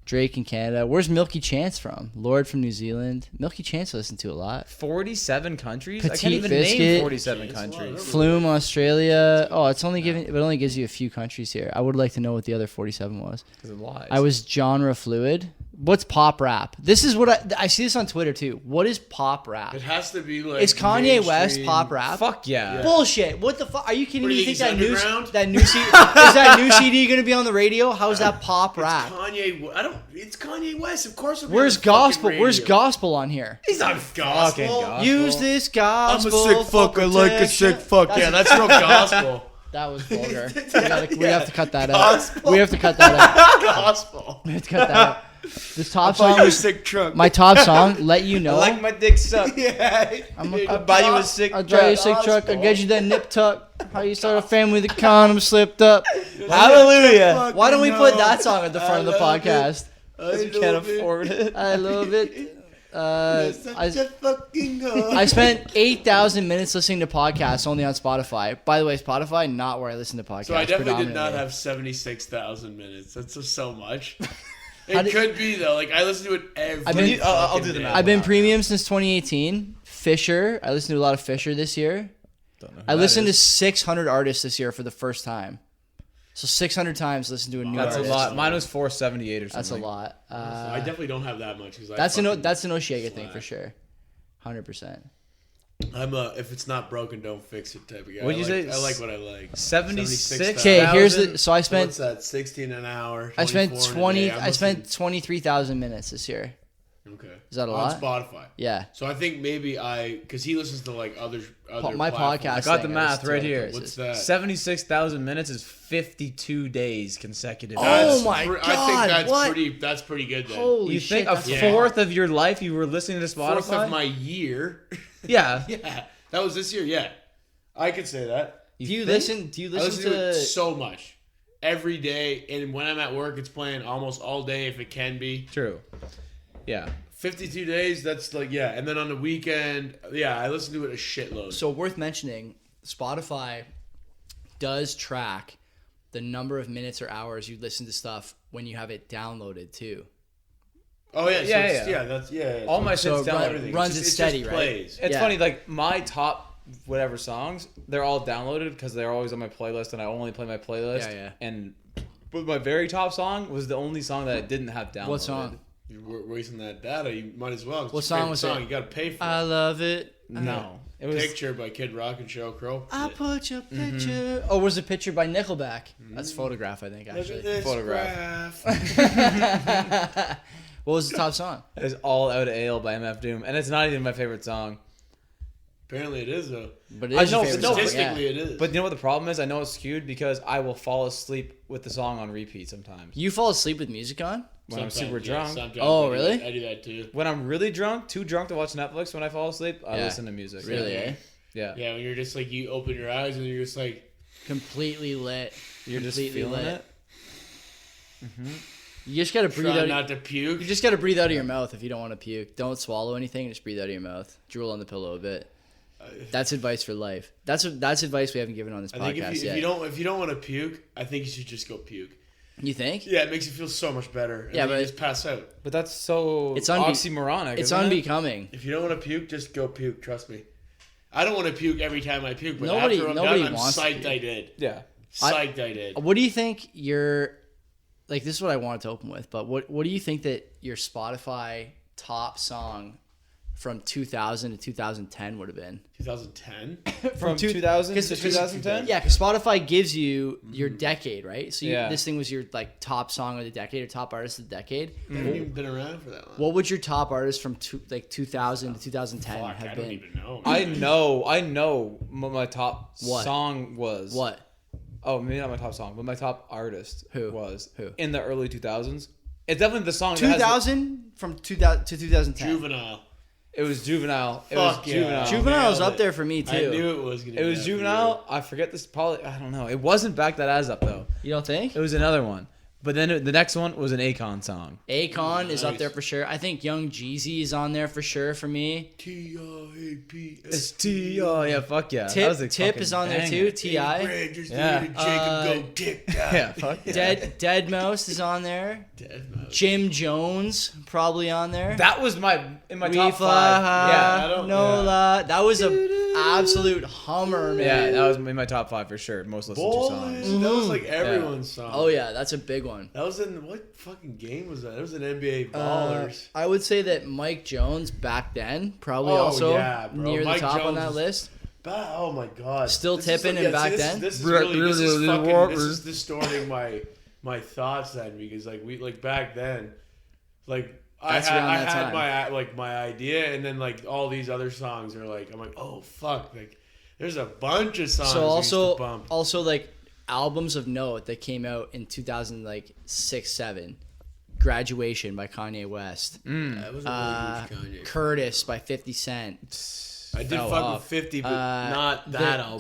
Drake in Canada. Where's Milky Chance from? Lord from New Zealand. Milky Chance I listen to a lot. 47 countries? I Petite can't even Biscuit. name 47 It's a lot. countries. Flume, Australia. Oh, it only gives you a few countries here. I would like to know what the other 47 was. Because it lies. I was genre fluid. What's pop rap? This is what I see this on Twitter too. What is pop rap? It has to be like. Is Kanye West mainstream- pop rap? Fuck yeah. Bullshit. What the fuck? Are you kidding What do me? you You think, think he's underground? that new CD is that new CD going to be on the radio? How is that pop rap? Kanye. I don't. It's Kanye West. Of course. it'll be Where's on the fucking gospel? Where's radio. gospel on here? He's not gospel. Fucking gospel. Use this gospel. I'm a sick fuck. I like a sick fuck. Yeah, that's real gospel. That was vulgar. We have to cut that Gospel. out. We have to cut that out. Gospel. We have to cut that out. This top I thought song you were was sick truck. my top song. Let you know. I like my dick sucked. Yeah. I'm Dude, a- I'll buy you a sick I'll drive you a sick truck. I'll get you that nip tuck. How you start a family with a condom slipped up. Hallelujah. Why don't we put that song at the front of the podcast? Because we can't afford it. I love it. Such a fucking hoe. I spent 8,000 minutes listening to podcasts only on Spotify. By the way, Spotify, not where I listen to podcasts. So I definitely did not predominantly. have 76,000 minutes. That's just so much. How It did- could be though. Like I listen to it every. I've been- I'll fucking do the day. math. I've been premium since 2018. Fisher. I listened to a lot of Fisher this year. Don't know who I that listened to is. 600 artists this year for the first time. So 600 times listened to a new That's a artist. lot. Mine was 478 or something. That's a lot. I definitely don't have that much because That's an Oshiega thing for sure. 100%. I'm a if it's not broken, don't fix it type of guy. What'd you I like, say? I like what I like. 76. Okay, here's the. 1,000? So I So what's spent. that? 16 an hour. I spent 24 in a 20. day. I'm I spent 23,000 minutes this year. Okay. Is that a On lot? Spotify. Yeah. So I think maybe because he listens to like other My platforms. podcast. I got the thing, math listen to right other here. places. What's that? 76,000 minutes is 52 days consecutive. Oh That's my I think God, that's what? That's pretty good then. Holy You shit! think a that's Yeah. fourth of your life you were listening to Spotify? Fourth of my year. Yeah. Yeah, that was this year. Yeah, I could say that. Do you think? listen? Do you I listen listen to it to? so much every day, and when I'm at work, it's playing almost all day if it can be. True. Yeah. 52 days. That's like and then on the weekend, I listen to it a shitload. So worth mentioning, Spotify does track the number of minutes or hours you listen to stuff when you have it downloaded too. Oh yeah, Yeah. That's All my So shit's it down. everything. runs It's it just steady, right? plays. It's Yeah. funny, like my top whatever songs, they're all downloaded because they're always on my playlist, and I only play my playlist. Yeah. And but my very top song was the only song that I didn't have downloaded. What song? You're wasting that data. You might as well. It's What your favorite song was song? it? You got to pay for I it. love it. No, it was Picture by Kid Rock and Sheryl Crow. I put your picture. Oh, was a picture by Nickelback? That's Photograph, I think. Look at Actually, this Photograph. graph. what was the top song? it was All Out of Ale by MF Doom, and it's not even my favorite song. Apparently it is though. But it I is know, your favorite but no, song, Statistically, yeah. it is. But you know what the problem is? I know it's skewed because I will fall asleep with the song on repeat sometimes You fall asleep with music on? when I'm Sometimes, super drunk. sometimes Oh, I do really? that- I do that too. When I'm really drunk, too drunk to watch Netflix, when I fall asleep, I Yeah. listen to music. Really? Yeah. Eh? Yeah. Yeah, when you're just like you open your eyes and you're just like Completely lit. You're just Completely feeling lit. it. You just gotta breathe trying out. not to puke. You just gotta breathe out of your mouth if you don't want to puke. Don't swallow anything. Just breathe out of your mouth. Drool on the pillow a bit. That's advice for life. That's advice we haven't given on this I think podcast if yet. you don't want to puke, I think you should just go puke. You think? Yeah, it makes you feel so much better. And Yeah, then but you just pass out. But that's so It's oxymoronic. It's isn't it? unbecoming. If you don't want to puke, just go puke. Trust me. I don't want to puke every time I puke, but Nobody after I'm done, I'm wants to psyched puke. I did. Yeah. Psyched I did. What do you think your like? This is what I wanted to open with, but what do you think that your Spotify top song from 2000 to 2010 would have been? 2010? From two- 2000 to 'cause- 2010? Yeah, because Spotify gives you your decade, right? So Yeah. this thing was your like top song of the decade or top artist of the decade. I haven't even been around for that long. What would your top artist from 2000 to 2010 Fuck, have I been? don't even know. I know what my top What? song was. What? Oh, maybe not my top song, but my top artist Who? was Who? in the early 2000s. It's definitely the song that has 2000 from 2000 to 2010. Juvenile. it was Juvenile. It Fuck was yeah. Juvenile. Juvenile's Nailed up it. there for me too. I knew it was going to It be was that Juvenile. I forget this. Probably I don't know. It wasn't Back That Ass Up though. You don't think? It was another one. But then the next one was an Akon song. Akon is up Nice. there for sure. I think Young Jeezy is on there for sure for me. T-R-A-P-S. Oh yeah, fuck yeah. That was a Tip fucking is on there banger. too. Ti. Just Yeah. Jacob go tick-tock. Yeah, fuck yeah. Dead Mouse is on there. Dead mouse. Jim Jones probably on there. That was in my We top fly five. high, Yeah, I don't- no yeah. lie. That was a absolute hummer, man. yeah, that was in my top five for sure. Most listened to Boys. songs. That was like everyone's song. Oh yeah, that's a big one. That was in, what fucking game was that? It was an NBA Ballers. I would say that Mike Jones back then probably Oh, also yeah, bro. near Mike the top on Jones that is- list. Oh my god. Still This is tipping and back this then? Is, this is really, this is fucking, this is distorting my thoughts then, because like back then, like That's I around that had my idea, and then like all these other songs are like, I'm like, oh fuck, like there's a bunch of songs. So I used to bump. also like albums of note that came out in 2006, 7. Graduation by Kanye West. That was a really huge Kanye. Curtis by 50 Cent. I did fell fuck off. with 50, but not that The- album.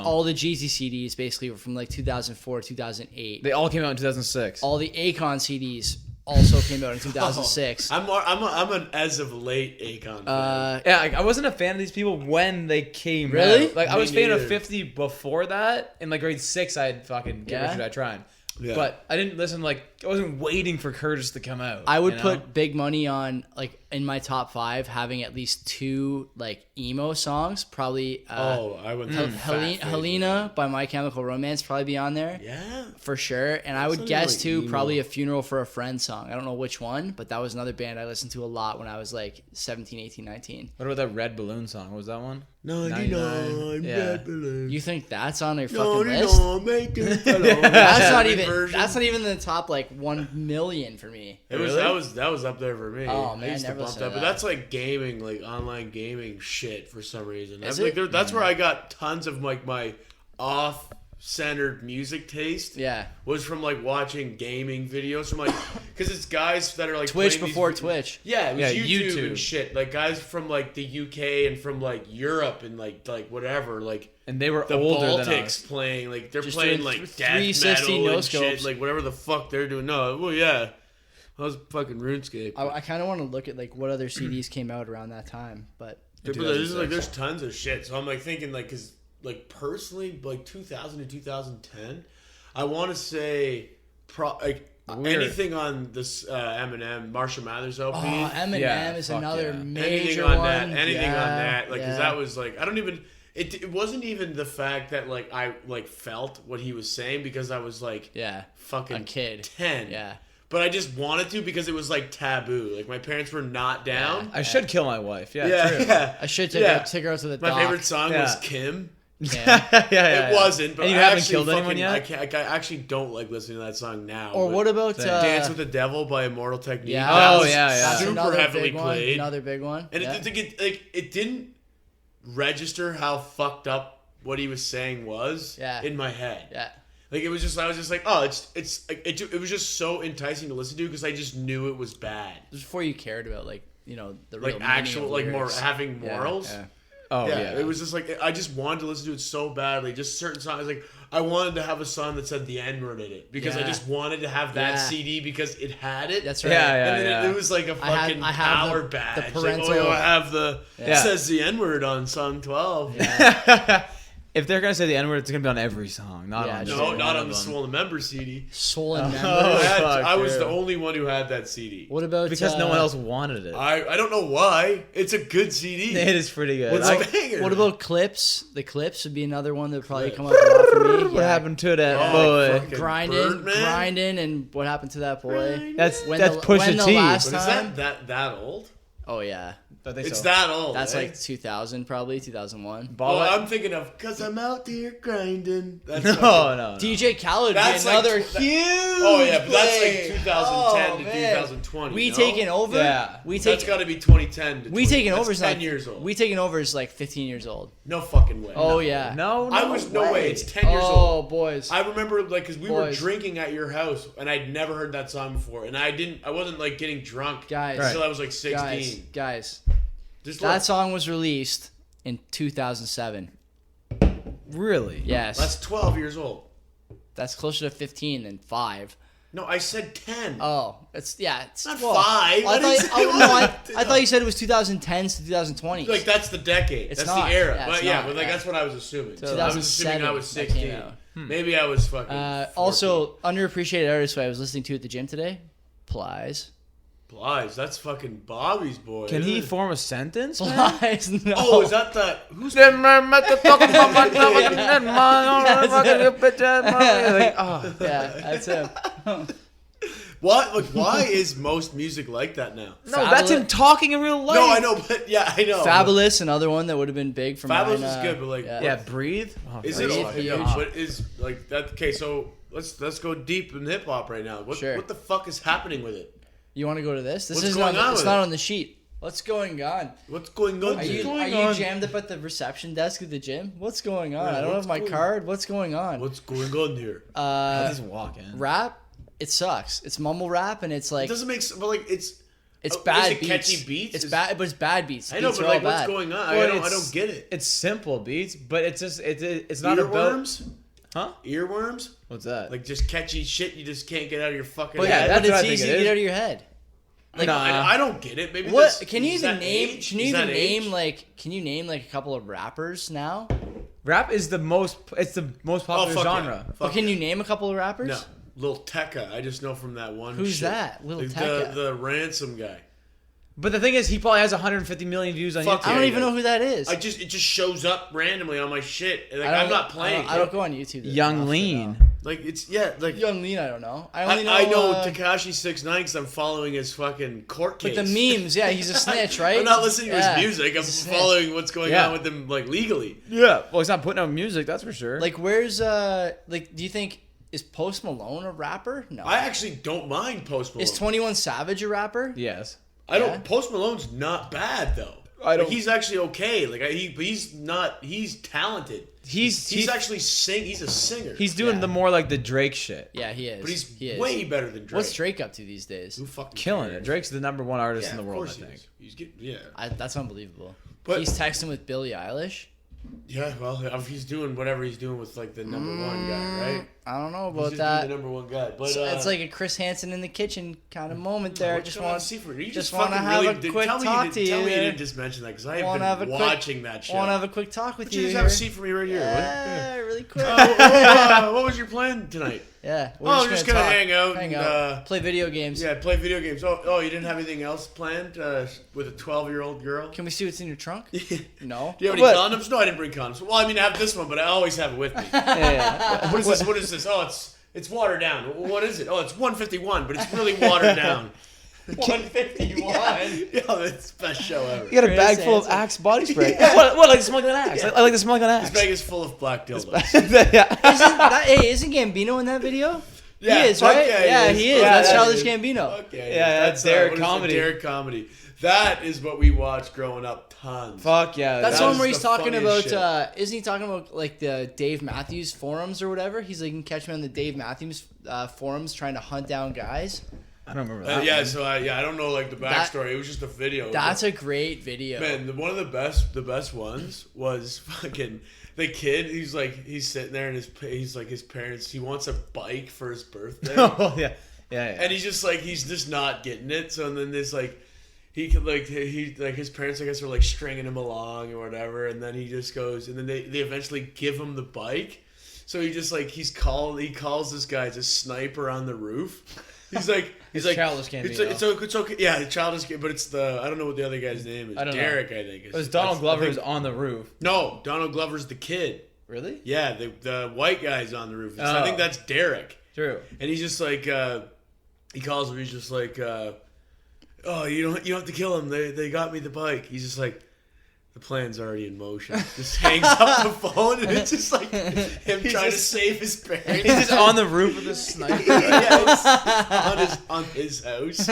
All the Jeezy CDs basically were from like 2004, 2008. They all came out in 2006. All the Akon CDs also came out in 2006. I'm an as of late Akon fan. Yeah, I wasn't a fan of these people when they came Really? out. Like, I Me was a fan of neither. 50 before that. In, like, grade 6, I'd fucking get Yeah? Richard I Tried. Yeah. But I didn't listen, like, I wasn't waiting for Curtis to come out. I would you know? put big money on, like, in my top 5, having at least 2, like, emo songs. Probably I went through fat phase Helena by My Chemical Romance probably be on there. with that. Yeah. For sure. And I would not guess, even, too, like, emo. probably A Funeral for a Friend song. I don't know which one, but that was another band I listened to a lot when I was, like, 17, 18, 19. What about that Red Balloon song? What was that one? 99 Yeah. red balloons. You think that's on their fucking 99 list? making fellow. That's not even. Version. That's not even in the top like 1 million for me. It was that was up there for me. Oh, man, I used to never bump said that, but that. that's like gaming, like online gaming shit for some reason. Is That's like it? that's where I got tons of like my off-centered music taste. Yeah. Was from like watching gaming videos from like because it's guys that are like Twitch playing these before vi- Twitch. Yeah, it was Yeah, YouTube, YouTube. and shit. Like guys from like the UK and from like Europe and like whatever, like And they were the older than Baltics us. playing like they're Just playing doing like death 360 metal no and shit, scopes. like whatever the fuck they're doing. No, well yeah, that was fucking RuneScape. I kind of want to look at like what other CDs came out around that time, but But there's like there's tons of shit. So I'm like thinking like because like personally like 2000 to 2010, I want to say Weird. anything on this Eminem Marshall Mathers LP. Eminem Yeah, is fuck another yeah. major Anything on one. that, anything on that, like, yeah. because that was like, I don't even. It wasn't even the fact that like I like felt what he was saying because I was like yeah, fucking a kid. 10. Yeah. But I just wanted to because it was like taboo. Like my parents were not down. I should kill my wife. Yeah, Yeah, true. yeah. I should take Yeah. her to the My dock. favorite song was Yeah. Kim. Yeah. yeah. It wasn't, but And you I haven't actually killed anyone fucking, yet? I actually don't like listening to that song now. Or but what about Dance with the Devil by Immortal Technique? Yeah. That Oh, was yeah, yeah. That's super another heavily big one. played. Another big one. And yeah. it didn't register how fucked up what he was saying was Yeah. in my head. yeah. Like it was just, I was just like, oh, it's like it was just so enticing to listen to because I just knew it was bad. Just before you cared about like the real Like meaning actual, of like more lyrics. having Yeah, morals. yeah. Oh, yeah, yeah. it was just like I just wanted to listen to it so badly. Just certain songs, like I wanted to have a song that said the N word in it because I Yeah. just wanted to have that Yeah. CD because it had it. That's right. Yeah, yeah. And then it was like a fucking I have power the badge. parental- Like, oh, I have the Yeah. it says the N word on song 12. Yeah. If they're gonna say the N-word, it's gonna be on every song, not Yeah, on. sure. No, just not one on of the them. Swollen Member CD. Swollen members. fuck, I was yeah. the only one who had that CD. What about Because no one else wanted it. I don't know why. It's a good CD. It is pretty good. What's I- a banger? What about Clips? The Clips would be another one that would probably come up a lot for me. what happened to that Oh, boy? fucking Grinding, Birdman? and what happened to that boy? That's When that's the- Pusha when the T. last- But is time? that old? Oh yeah, I think It's so. that old. that's eh? like 2000 probably 2001. Well, Ball- I'm thinking of "Cause I'm out there grinding." That's no, fucking- no. DJ Khaled would That's be like another tw- huge. Oh yeah, but that's play. like 2010 Oh, to man. 2020. We no? taking over. Yeah. We That's take. got to be 2010 to We 20. taking That's over is 10 like years old. We taking over is like 15 years old. No fucking way. Oh yeah. No, I was no way. It's 10 years Oh old. boys. I remember like because we were Boys. drinking at your house and I'd never heard that song before and I wasn't like getting drunk Guys. until I was like 16. Guys. Just That look. song was released in 2007. Really? Yes. That's 12 years old. That's closer to 15 than 5. No, I said 10. Oh, it's Not well, 5. I What thought, is it? oh, no, I thought you said it was 2010s to 2020s. Like that's the decade. It's That's not. the era. Yeah, but it's yeah, not, but like yeah. that's what I was assuming. So I was assuming I was 2007 that came 16. out. Maybe I was fucking. 14. Also, underappreciated artist who I was listening to at the gym today, Plies. Plies. That's fucking Bobby's boy. Can isn't he it? form a sentence? man? Plies, no. Oh, is that the who's? Like, oh. Yeah, that's him. What? Like, why is most music like that now? No, that's him talking in real life. No, I know, but yeah, I know. Fabulous, another one that would have been big for Fabulous mine, is good, but like, Yeah, breathe. Oh, is Breathe, it? huge. Yeah, but is like that? Okay, so let's go deep in hip hop right now. What Sure. what the fuck is happening with it? You want to go to this? This What's is going not. on It's with not it? on the sheet. What's going on? What's going on? Are here? you going are you on? jammed up at the reception desk at the gym? What's going on? Yeah, I don't what's have my going- card. What's going on? What's going on here? just walk in. Rap. It sucks. It's mumble rap, and it's It like doesn't make sense. But like, it's bad is it beats. catchy beats? It's Is- bad, but it's bad beats. I know, Beats but are like, all what's bad. going on? Well, I don't get it. It's simple beats, but it's just it's not about. Earworms? Huh? Earworms? What's that? Like just catchy shit you just can't get out of your fucking But yeah, head. that's but what I it's think easy it to is. get out of your head. Like, Nah. I don't get it. Maybe What that's- can you is even that name? age? Can you Is even that name age? like? Can you name like a couple of rappers now? Rap is the most. It's the most popular fuck genre. yeah. But Fuck can yeah. you name a couple of rappers? No, Lil Tecca. I just know from that one. Who's shit. that? Lil The- Tecca? The ransom guy. But the thing is, he probably has 150 million views on Fuck YouTube. I don't Yeah, even yeah. know who that is. It just shows up randomly on my shit. Like I don't- I'm not playing. I don't go on YouTube. Young enough to Lean. know. Like it's like Young Lean, I don't know. I only I know know Tekashi 6ix9ine because I'm following his fucking court case. like the memes. Yeah, he's a snitch, right? I'm not listening to Yeah, his music. I'm he's a snitch. following what's going Yeah. on with him like legally. Yeah. Well, he's not putting out music, that's for sure. Like, where's like? Do you think is Post Malone a rapper? No. I actually don't mind Post Malone. Is 21 Savage a rapper? yes. I don't. Yeah. Post Malone's not bad though. I don't- Like, he's actually okay. Like he's not. He's talented. He's actually sing. He's a singer. He's doing Yeah. the more like the Drake shit. Yeah, he is. but he's he is. way better than Drake. What's Drake up to these days? Who fucking Killing cares? it. Drake's the number one artist Yeah, in the of world, I course he think. is. He's getting, yeah. That's unbelievable. But- He's texting with Billie Eilish. Yeah, well, if he's doing whatever he's doing with like the number one guy, right? I don't know He's about just that. doing the number one guy. But So it's like a Chris Hansen in the kitchen kind of moment there. I what just do I want see for you? just fucking wanna have really a did- quick tell me talk you to did, Tell you me you there. didn't just mention that because I Wanna have have been a quick- watching that show. want to have a quick talk with Would you you. just have a here. seat for me right here? Yeah, really quick. What was your plan tonight? Yeah. Oh, we're just gonna talk, hang out and, play video games. Yeah, play video games. Oh, you didn't have anything else planned with a 12-year-old girl? Can we see what's in your trunk? No. Do you have any What? condoms? No, I didn't bring condoms. Well, I mean, I have this one, but I always have it with me. Yeah. What is this? What is this? Oh, it's watered down. What is it? Oh, it's 151, but it's really watered down. 151. Yeah, that's the best show ever. You got a Chris bag full of Hansen. Axe body spray. What, like the smell like an Axe? I like the smell like an This Axe. bag is full of black dildos. Yeah. Isn't Gambino in that video? Yeah, he is, right? okay, Yeah, he he is. is. Yeah, That's that Childish is. Gambino. Okay. Yeah, that's Derek what is it? Comedy. Derek Comedy. That is what we watched growing up tons. Fuck yeah. That's That the one is where he's the talking about, funniest isn't he talking about like the Dave Matthews forums or whatever? He's like, you can catch me on the Dave Matthews forums trying to hunt down guys. I don't remember that. Yeah, one. so I don't know like the backstory. It was just a video. That's a great video. Man, one of the best ones was fucking the kid. He's sitting there and his parents. He wants a bike for his birthday, Oh yeah. Yeah. and he's just not getting it. So then this like he could like his parents I guess were like stringing him along or whatever, and then he just goes, and then they eventually give him the bike. So he just like he calls this guy a sniper on the roof. He's like childish can't be. It's okay. Yeah, the childish kid, but it's the I don't know what the other guy's name is. I don't Derek, know. I think. It was Donald Glover is on the roof. No, Donald Glover's the kid. Really? Yeah, the white guy's on the roof. I think that's Derek. True. And he's just like he calls him. He's just like, oh, you don't have to kill him. They got me the bike. He's just like, the plan's already in motion. Just hangs up the phone, and it's just like him trying to save his parents. He's just on the roof with a sniper. Yeah, it's on his house.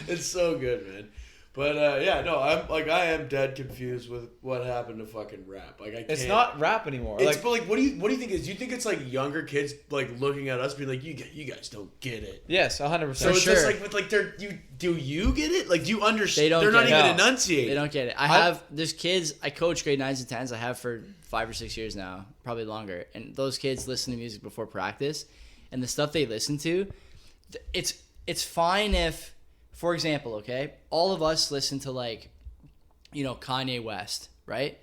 It's so good, man. But I am dead confused with what happened to fucking rap. Like I can't. It's not rap anymore. But what do you think is? Do you think it's like younger kids like looking at us being like, you guys don't get it? Yes, 100%. So it's just like with like do you get it? Like do you understand? They don't. They're not get even it. enunciating. They don't get it. There's kids. I coach grade 9s and 10s. I have for 5 or 6 years now, probably longer. And those kids listen to music before practice, and the stuff they listen to, it's fine if. For example, okay, all of us listen to like, Kanye West, right?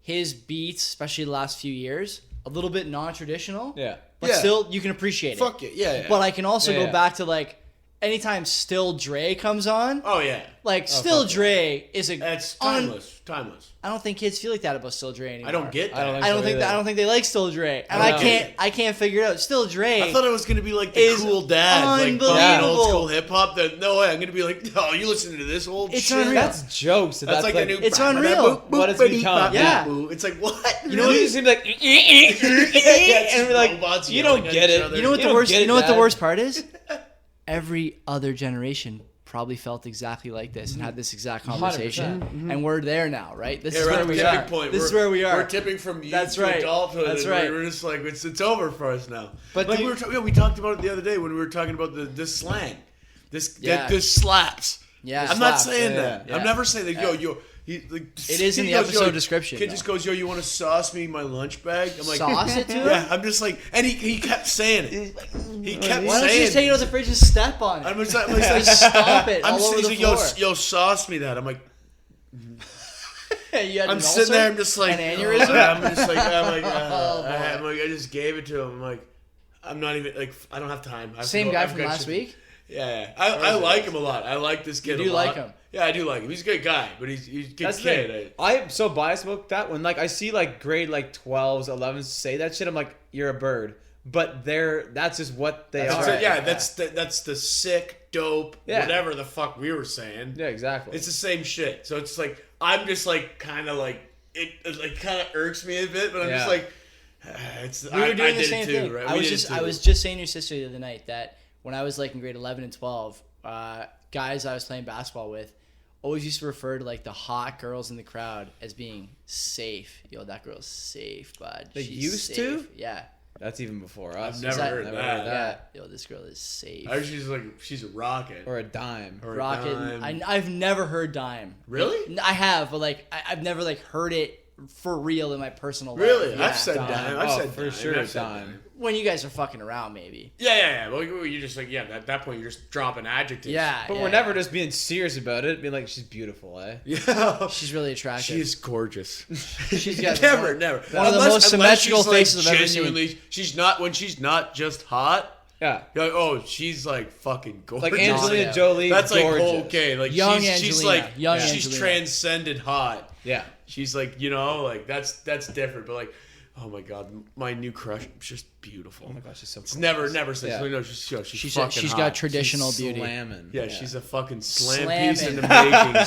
His beats, especially the last few years, a little bit non-traditional. Yeah. But still, you can appreciate it. Fuck it, yeah. But I can also Yeah. go back to like, anytime Still Dre comes on, Oh yeah, Still Dre is a. that's timeless. Timeless. I don't think kids feel like that about Still Dre anymore. I don't get that. I don't think I don't think they like Still Dre, and I don't I can't figure it out. Still Dre. I thought it was gonna be like the Is cool dad, like unbelievable. fucking old school hip hop. That no way, I'm gonna be like, oh, you listen to this old It's shit. unreal. That's jokes. That's like the new. It's unreal. What it's become. Yeah. It's like what? You know what? You just be like, and be like, robots you don't yelling at get each it. other. You know what You the don't worst? get it, You know what the Dad. worst part is? Every other generation probably felt exactly like this and had this exact conversation, and we're there now, right? This Yeah, is we're where at the we tipping are. point. This is where we are. We're tipping from youth That's to right. adulthood. That's and right. We're just like it's over for us now. But like do we talked about it the other day when we were talking about this slang. This slaps. Yeah, I'm not slaps. saying Yeah, that. yeah. I'm never saying that. Yo. It is in the episode description, Kid though. just goes, yo, you want to sauce me my lunch bag? I'm like, Sauce it to him? yeah. I'm just like, and he kept saying it. He kept Why don't you saying just take it out of the fridge and step on it? I'm just like, Just stomp it all over he's the like, floor. yo, sauce me that. I'm like, You had I'm an sitting ulcer? there. I'm just like, An aneurysm? I'm like, I just gave it to him. I'm like, I'm not even like, I don't have time. I have to Same go- guy I've from got last shit- week? Yeah. I like him a lot. I like this kid. You do a lot. like him? Yeah, I do like him. He's a good guy, but he's a good That's the kid. thing. I'm so biased about that. When like I see like grade like 12s, 11s say that shit, I'm like, you're a bird. But that's just what they That's are. it, yeah, that's the sick, dope, Yeah. whatever the fuck we were saying. Yeah, exactly. It's the same shit. So it's like I'm just like kind of like it like kind of irks me a bit, but I'm just Yeah. like it's. We were doing the same it too, thing. right? I We was did it just too. I was just saying to your sister the other night that when I was like in grade 11 and 12, guys I was playing basketball with always used to refer to like the hot girls in the crowd as being safe. Yo, that girl's safe, bud. They She's used safe. to? Yeah. That's even before us. I've never heard that. Yeah. Yo, this girl is safe. I was just like she's a rocket Or a dime. or a Rocket. dime. I've never heard dime. Really? I have, but like I've never like heard it for real in my personal life. Really? Yeah. I've said dime. I've Oh, said for dime. sure, I've said dime. When you guys are fucking around, maybe. Yeah. Well, you're just like at that point you're just dropping adjectives. Yeah. But yeah. we're never just being serious about it. Being like, she's beautiful, eh? Yeah. She's really attractive. She is gorgeous. She's got never. one of the most symmetrical she's, faces like, I've ever seen. genuinely, she's not when she's not just hot. Yeah. You're like, oh, she's like fucking gorgeous. Like Angelina yeah. Jolie. That's like gorgeous. okay. Like Young she's Angelina. like Young she's Angelina. transcended hot. Yeah. She's like like that's different. But like, oh my god, my new crush, she's just beautiful. Oh my gosh, she's so It's cool. never said. Yeah. No, she's She's fucking she's hot. got traditional She's beauty. slamming. Yeah, she's a fucking slam Slamming. piece in the making, bro.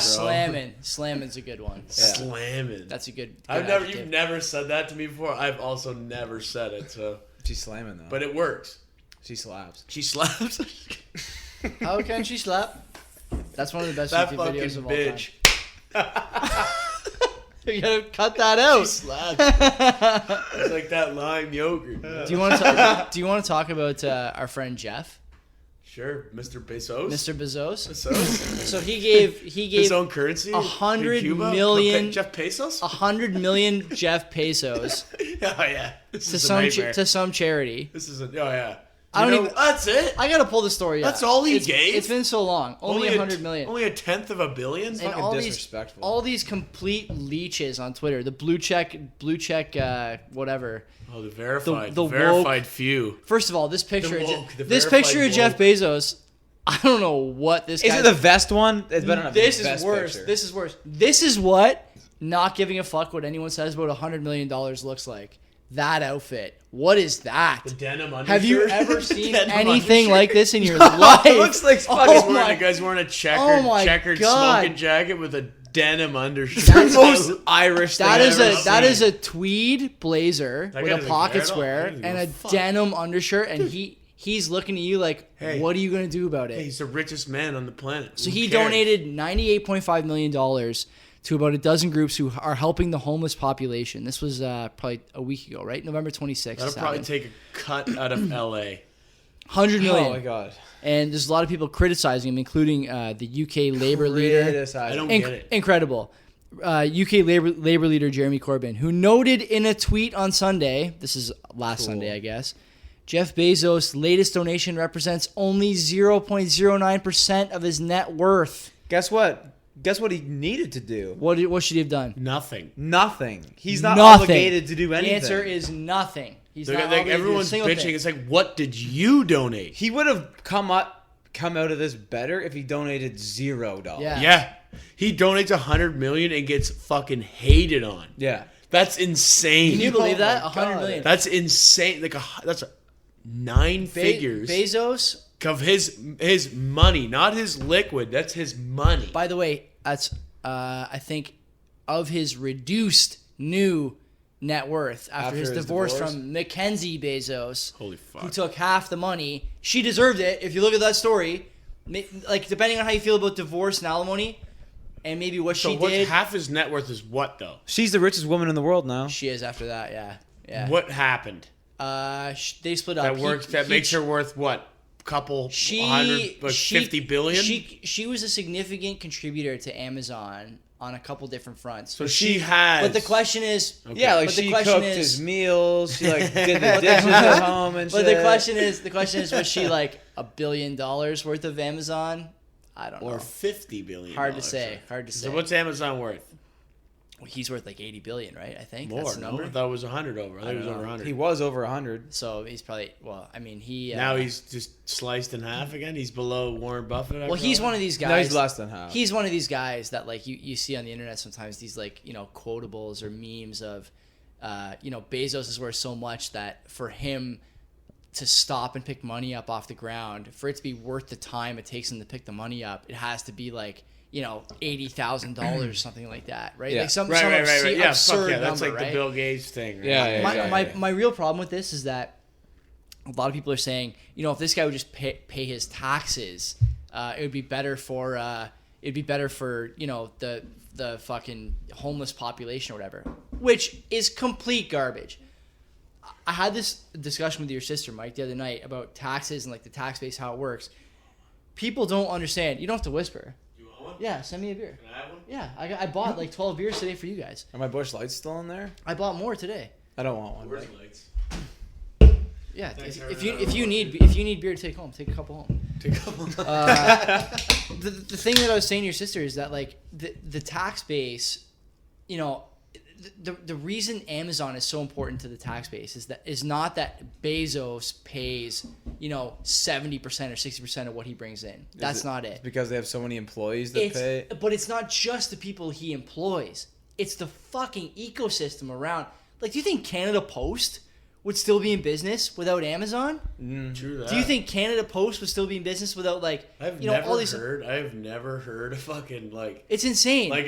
Slamming's a good one. Slamming. That's a good. You've never said that to me before. I've also never said it. So, She's slamming though. but it works. She slaps. She slaps. How can she slap? That's one of the best That YouTube fucking videos of all bitch. time. You gotta cut that out. She slaps. It's like that lime yogurt. Do you want to talk about our friend Jeff, Sure, Mr. Bezos. Mr. Bezos? Bezos. So he gave His own currency. 100 in Cuba? million- Jeff Pesos. 100 million Jeff pesos Oh yeah. This to is a nightmare. some charity. This is a. Oh yeah. That's it. I gotta pull the story up. That's all he gave? It's been so long. Only 100 million. Only a tenth of a billion? And Fucking disrespectful. all these complete leeches on Twitter. The blue check, whatever. Oh, the verified, The verified woke. few. First of all, this picture, The this verified picture of Jeff woke. Bezos. I don't know what this. Is guy it the vest one? It's better not be This the is best worse. picture. This is worse. This is what not giving a fuck what anyone says about $100 million looks like. That outfit. What is that? The denim undershirt. Have you ever seen Denim anything undershirt. like this in your life? It looks like Oh my- The guy's wearing a checkered God. smoking jacket with a denim undershirt. the most Irish thing That I've is ever a seen. that is a tweed blazer That with guy a doesn't pocket care at all. square He doesn't and give a a fuck. denim undershirt, and he's looking at you like, Hey. what are you gonna do about it? Hey, he's the richest man on the planet. So Who he cares? donated $98.5 million to about a dozen groups who are helping the homeless population. This was probably a week ago, right? November 26th. That'll probably take a cut out of L.A. 100 million. Oh my god. And there's a lot of people criticizing him, including the UK Labour leader. I don't get it. Incredible. UK Labour leader Jeremy Corbyn, who noted in a tweet on Sunday, this is last Sunday, I guess, Jeff Bezos' latest donation represents only 0.09% of his net worth. Guess what? Guess what he needed to do? What should he have done? Nothing. Nothing. He's not Nothing. obligated to do anything. The answer is nothing. He's not Like, obligated to do a everyone's single bitching. thing. It's like, what did you donate? He would have come out of this better if he donated $0. Yeah. Yeah. He donates $100 million and gets fucking hated on. Yeah. That's insane. Can you believe that? my 100 God. million. That's insane. That's nine figures Bezos, of his money, not his liquid. That's his money. by the way, that's I think of his reduced new net worth after his divorce from Mackenzie Bezos. Holy fuck. Who took half the money. She deserved it. If you look at that story, like depending on how you feel about divorce and alimony, and maybe what So she what's did, half his net worth is what though? She's the richest woman in the world now. she is after that. Yeah. What happened? They split up. That makes her worth what? Couple hundred, like 50 billion. She was a significant contributor to Amazon on a couple different fronts. So she has. But the question is, Okay. Yeah, like But the she question cooked is- his meals. She like did the dishes at home and but shit. the question is, was she like $1 billion worth of Amazon? I don't know. or 50 billion. Hard to say. So what's Amazon worth? Well, he's worth like 80 billion, right? I think More. that's the No, number. I thought it was 100 over. I think it was don't over know. 100. He was over 100. So he's probably he Now he's just sliced in half again. He's below Warren Buffett. well, he's one of these guys. No, he's less than half. He's one of these guys that like you see on the internet sometimes, these like, quotables or memes of Bezos is worth so much that for him to stop and pick money up off the ground, for it to be worth the time it takes him to pick the money up, it has to be like $80,000 or something like that, right? Yeah. Like some Right. Yeah, absurd fuck yeah. That's number, like right? the Bill Gates thing. Right? Yeah. My real problem with this is that a lot of people are saying, if this guy would just pay his taxes, it would be better for the fucking homeless population or whatever, which is complete garbage. I had this discussion with your sister, Mike, the other night about taxes and like the tax base, how it works. People don't understand. You don't have to whisper. You want one? Yeah, send me a beer. Can I have one? Yeah, I bought like 12 beers today for you guys. Are my Busch Lights still in there? I bought more today. I don't want one. Where's the lights? Yeah, Thanks, if Aaron. you need beer to take home, take a couple home. Take a couple. The thing that I was saying to your sister is that like the tax base, the reason Amazon is so important to the tax base is not that Bezos pays 70% or 60% of what he brings in. That's not it. It's because they have so many employees that pay. But it's not just the people he employs. It's the fucking ecosystem around. Like, do you think Canada Post would still be in business without Amazon? True that. Do you think Canada Post would still be in business without I've never heard a fucking It's insane. like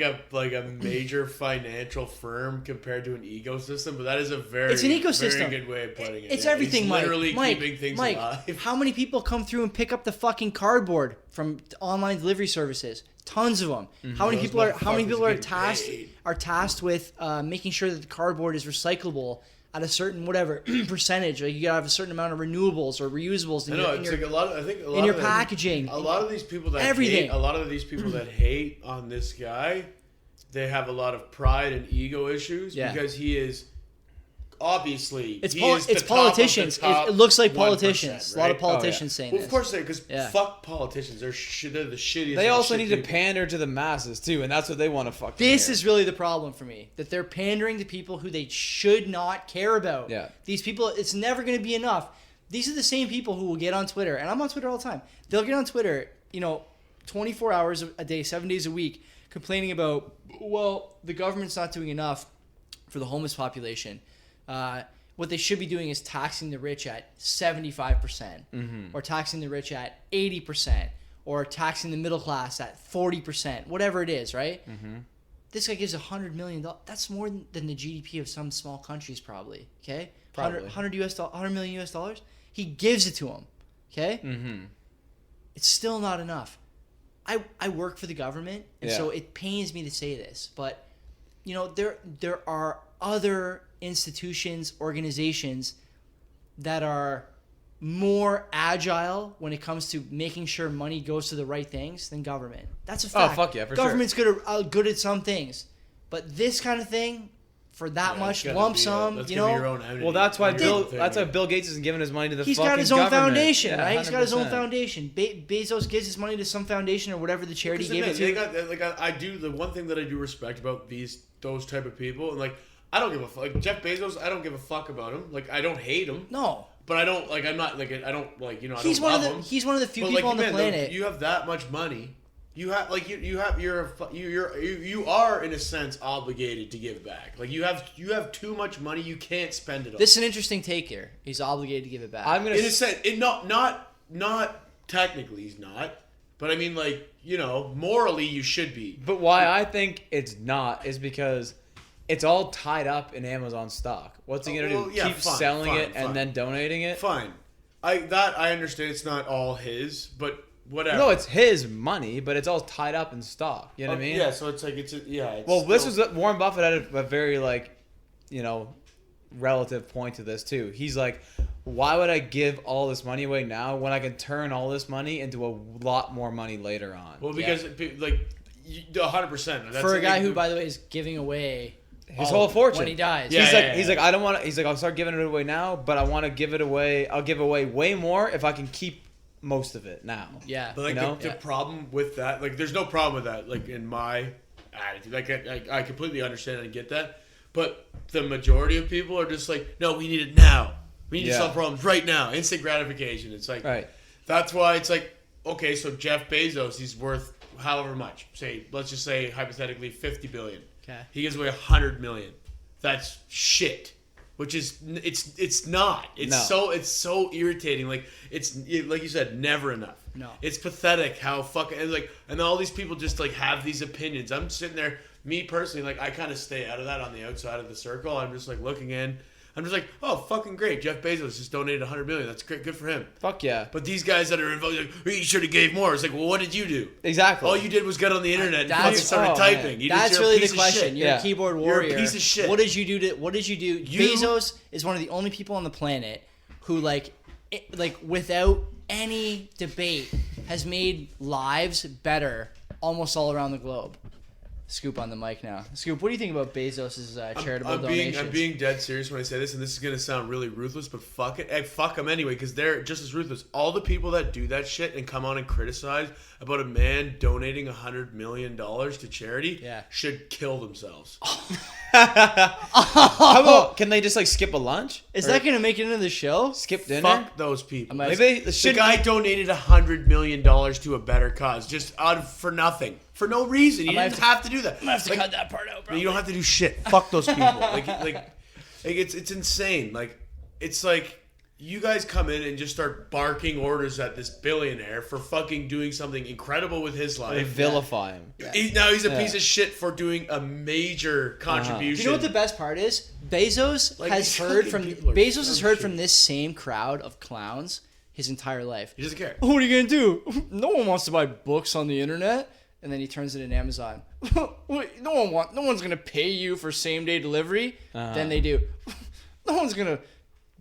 a major financial firm compared to an ecosystem, but that is a very It's an ecosystem. very good way of putting it. It's Yeah, everything, it's Mike. literally Mike, keeping things Mike, alive. how many people come through and pick up the fucking cardboard from online delivery services? Tons of them. How many Those people are motherfuckers getting paid. tasked with making sure that the cardboard is recyclable at a certain whatever percentage? Like you gotta have a certain amount of renewables or reusables in your packaging. A lot of these people that Everything. hate, a lot of these people that hate on this guy, they have a lot of pride and ego issues Yeah. because he is obviously, It's he is the it's top of the politicians. top It looks like 1%, politicians. A lot of right? politicians saying Well, this. of course they, because Yeah. fuck politicians. They're the shittiest. They of also shit need to people. pander to the masses too, and that's what they want to fucking This hear. is really the problem for me, that they're pandering to people who they should not care about. Yeah. These people, it's never going to be enough. These are the same people who will get on Twitter, and I'm on Twitter all the time. They'll get on Twitter, 24 hours a day, 7 days a week, complaining about, well, the government's not doing enough for the homeless population. What they should be doing is taxing the rich at 75%, or taxing the rich at 80%, or taxing the middle class at 40%, whatever it is, right? This guy gives $100 million. That's more than the GDP of some small countries, probably. Okay, Probably. $100 million US. He gives it to him. Okay, it's still not enough. I work for the government, and so it pains me to say this, but there are other institutions, organizations that are more agile when it comes to making sure money goes to the right things than government. That's a fact. fuck yeah, for sure. Government's good at some things, but this kind of thing, for that Yeah, much it's gotta lump be sum, that's gonna be your own entity. Well, that's why Your own Bill Gates isn't giving his money to the he's fucking got his own government. foundation, Yeah, right? He's got his own 100%. foundation. Bezos gives his money to some foundation or whatever the charity gave it to. They got, I do the one thing that I do respect about those type of people, and like I don't give a fuck. Like Jeff Bezos, I don't give a fuck about him. Like I don't hate him. No. But I don't like. I'm not like. I don't like. I He's don't one love of the him. he's one of the few But, people like, on the man, planet. You have that much money. You have like you are in a sense obligated to give back. Like you have too much money. You can't spend it all. This is an interesting take here. He's obligated to give it back. I'm gonna in a sense, not technically he's not. But I mean, like morally you should be. But why I think it's not is because it's all tied up in Amazon stock. What's he gonna do? Keep selling it and then donating it? Fine. I understand it's not all his, but whatever. No, it's his money, but it's all tied up in stock. You know what I mean? Yeah, so it's like it's Well, this was Warren Buffett had a very relative point to this too. He's like, why would I give all this money away now when I can turn all this money into a lot more money later on? Well, because 100%. For a guy who, by the way, is giving away his whole fortune when he dies. He's like, I don't want to. He's like, I'll start giving it away now, but I want to give it away. I'll give away way more if I can keep most of it now. Yeah. But like the problem with that, like, there's no problem with that. Like in my attitude, like I completely understand and get that. But the majority of people are just like, no, we need it now. We need to solve problems right now. Instant gratification. It's like, right. That's why it's like, okay, so Jeff Bezos, he's worth however much. Let's just say hypothetically $50 billion. Okay. He gives away $100 million. That's shit. Which is it's not. It's so irritating. Like like you said, never enough. No. It's pathetic how and all these people just like have these opinions. I'm sitting there, me personally, like I kind of stay out of that on the outside of the circle. I'm just like looking in. I'm just like, oh, fucking great. Jeff Bezos just donated $100 million. That's great. Good for him. Fuck yeah. But these guys that are involved, like, he should have gave more. It's like, well, what did you do? Exactly. All you did was get on the internet and That's- fucking started typing. That's really the question. You're Yeah. a keyboard warrior. You're a piece of shit. What did you do? What did you do? Bezos is one of the only people on the planet who, like without any debate, has made lives better almost all around the globe. Scoop on the mic now. Scoop, what do you think about Bezos' charitable donations? I'm being dead serious when I say this, and this is going to sound really ruthless, but fuck it. Fuck them anyway, because they're just as ruthless. All the people that do that shit and come on and criticize about a man donating $100 million to charity should kill themselves. How about, can they just like skip a lunch? Is that going to make it into the show? Skip dinner? Fuck those people. Maybe The guy donated $100 million to a better cause, just for nothing. For no reason. You didn't have to do that. I'm going to have to cut that part out, bro. You don't have to do shit. Fuck those people. like it's insane. Like, it's like you guys come in and just start barking orders at this billionaire for fucking doing something incredible with his They life. vilify him. Now he's a piece of shit for doing a major contribution. Do you know what the best part is? Bezos Like, has these heard fucking from people are dumb shit. this same crowd of clowns his entire life. He doesn't care. What are you gonna do? No one wants to buy books on the internet. And then he turns it in Amazon. No one's gonna pay you for same day delivery. Then they do. No one's gonna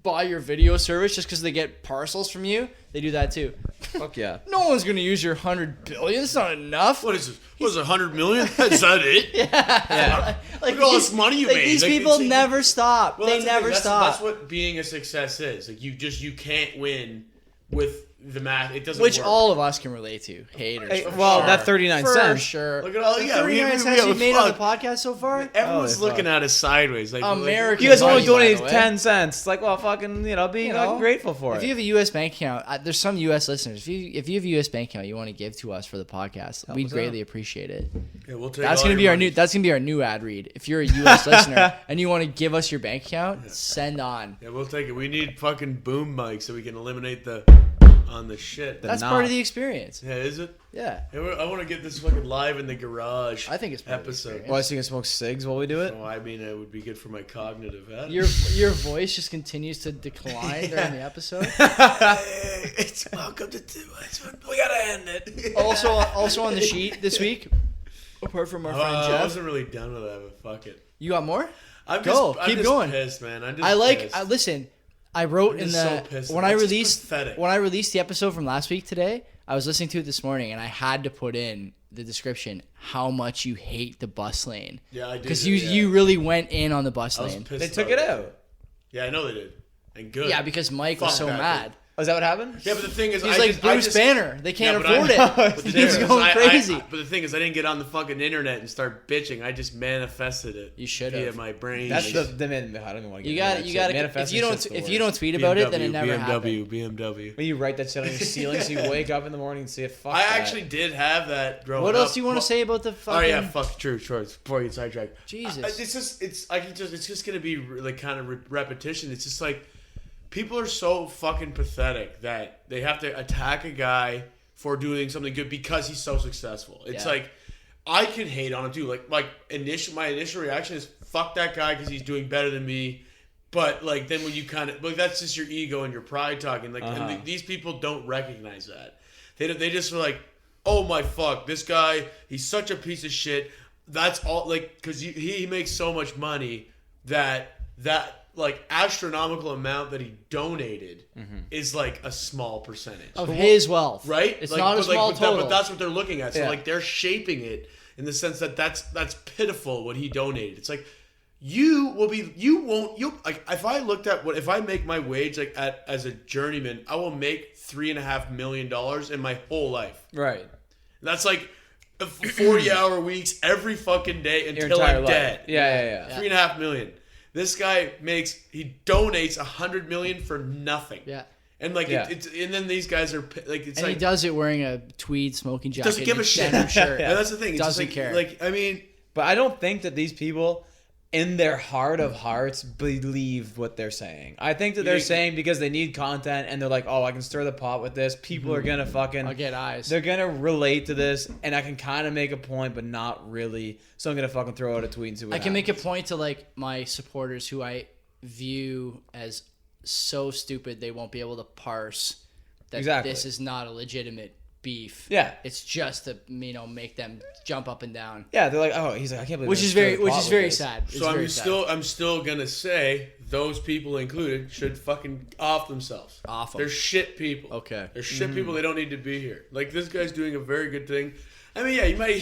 buy your video service just because they get parcels from you. They do that too. Fuck yeah. No one's gonna use your 100 billion. It's not enough. What is this? What is it, 100 million? Is that it? Yeah. Like Look at all this money you made. These Like, people it's- never stop. Well, They that's the thing. never That's stop. what being a success is. Like you can't win with the math. It doesn't Which work. all of us can relate to. Haters. Hey, for well, sure. that 39 for cents. sure. Look at all. The Yeah, 39 cents you made on the fuck. podcast so far. Everyone's Holy looking fuck. at us sideways. Like American You guys only money, by the donated way. 10 cents. Like, well, fucking, be fucking grateful for If it. you have a U.S. bank account, there's some U.S. listeners. If you have a U.S. bank account you want to give to us for the podcast, we'd us greatly appreciate it. Yeah, we'll take That's all gonna your be our money. new. That's gonna be our new ad read. If you're a U.S. listener and you want to give us your bank account, send on. Yeah, we'll take it. We need fucking boom mics so we can eliminate the on the shit. That's knob. part of the experience. Yeah, is it? Yeah, Hey, I want to get this fucking live in the garage. I think it's part of the episode. experience. Why, so you can smoke cigs while we do it? Oh, I mean, it would be good for my cognitive health. Your voice just continues to decline during the episode. Hey, it's welcome to two. We gotta end it. Also on the sheet this week, apart from our friend I Jeff, wasn't really done with that, but fuck it. you got more. I'm Go. just, Keep I'm just going. pissed, man. I'm just I like. pissed. Listen, I wrote I'm in just the so pissed. when I It's just released pathetic. when I released the episode from last week today. I was listening to it this morning, and I had to put in the description how much you hate the bus lane. Yeah, I did. Because yeah. you really went in on the bus I was lane. pissed They took about it out. Yeah, I know they did. And good. Yeah, because Mike was Fuck so that, mad. Oh, is that what happened? Yeah, but the thing is, He's I like just, I Bruce just, Banner. They can't Yeah, afford but it. But the He's difference going is crazy. but the thing is, I didn't get on the fucking internet and start bitching. I just manifested it. You should via have. my brain. That's the man. I don't even want to get You into got that to. shit. Manifesting If you don't tweet about it, then it never happened. BMW. When you write that shit on your ceiling so you wake up in the morning and see it, fuck I that. actually did have that growing What up. else do you want to say about the fucking? Oh yeah, fuck, true, before you get sidetracked. Jesus. It's just gonna be like kind of repetition. It's just like people are so fucking pathetic that they have to attack a guy for doing something good because he's so successful. It's Yeah. like I can hate on him too. Like my initial reaction is fuck that guy because he's doing better than me. But like then when you kind of like that's just your ego and your pride talking. Like and these people don't recognize that. They just are like, oh my fuck, this guy, he's such a piece of shit. That's all like because he makes so much money that like astronomical amount that he donated is like a small percentage Of his wealth, right? It's Like, not a but, like, small but total. but that's what they're looking at. So Yeah. like they're shaping it in the sense that that's pitiful what he donated. It's like you like if I looked at if I make my wage like as a journeyman, I will make $3.5 million in my whole life. Right. That's like 40-hour weeks every fucking day Your until entire I'm life. dead. Yeah. $3.5 million. This guy he donates $100 million for nothing. Yeah. And like Yeah. and then these guys are like it's And like he does it wearing a tweed smoking jacket. doesn't give a and shit. denim shirt. And that's the thing. It's Doesn't just care. Like I mean, But I don't think that these people, in their heart of hearts, believe what they're saying. I think that they're think- saying because they need content and they're like, oh, I can stir the pot with this. People are going to fucking... I'll get eyes. They're going to relate to this and I can kind of make a point, but not really. So I'm going to fucking throw out a tweet and see what I can make a happens. point to like my supporters who I view as so stupid they won't be able to parse that Exactly. this is not a legitimate beef. Yeah. It's just to make them jump up and down. Yeah, they're like, oh, he's like, I can't believe Which they're is stirring very the which pot is with very this. sad. It's so very sad. I'm still gonna say those people included should fucking off themselves. Off 'em. They're shit people. Okay. They're shit people. They don't need to be here. Like this guy's doing a very good thing. I mean, yeah, he might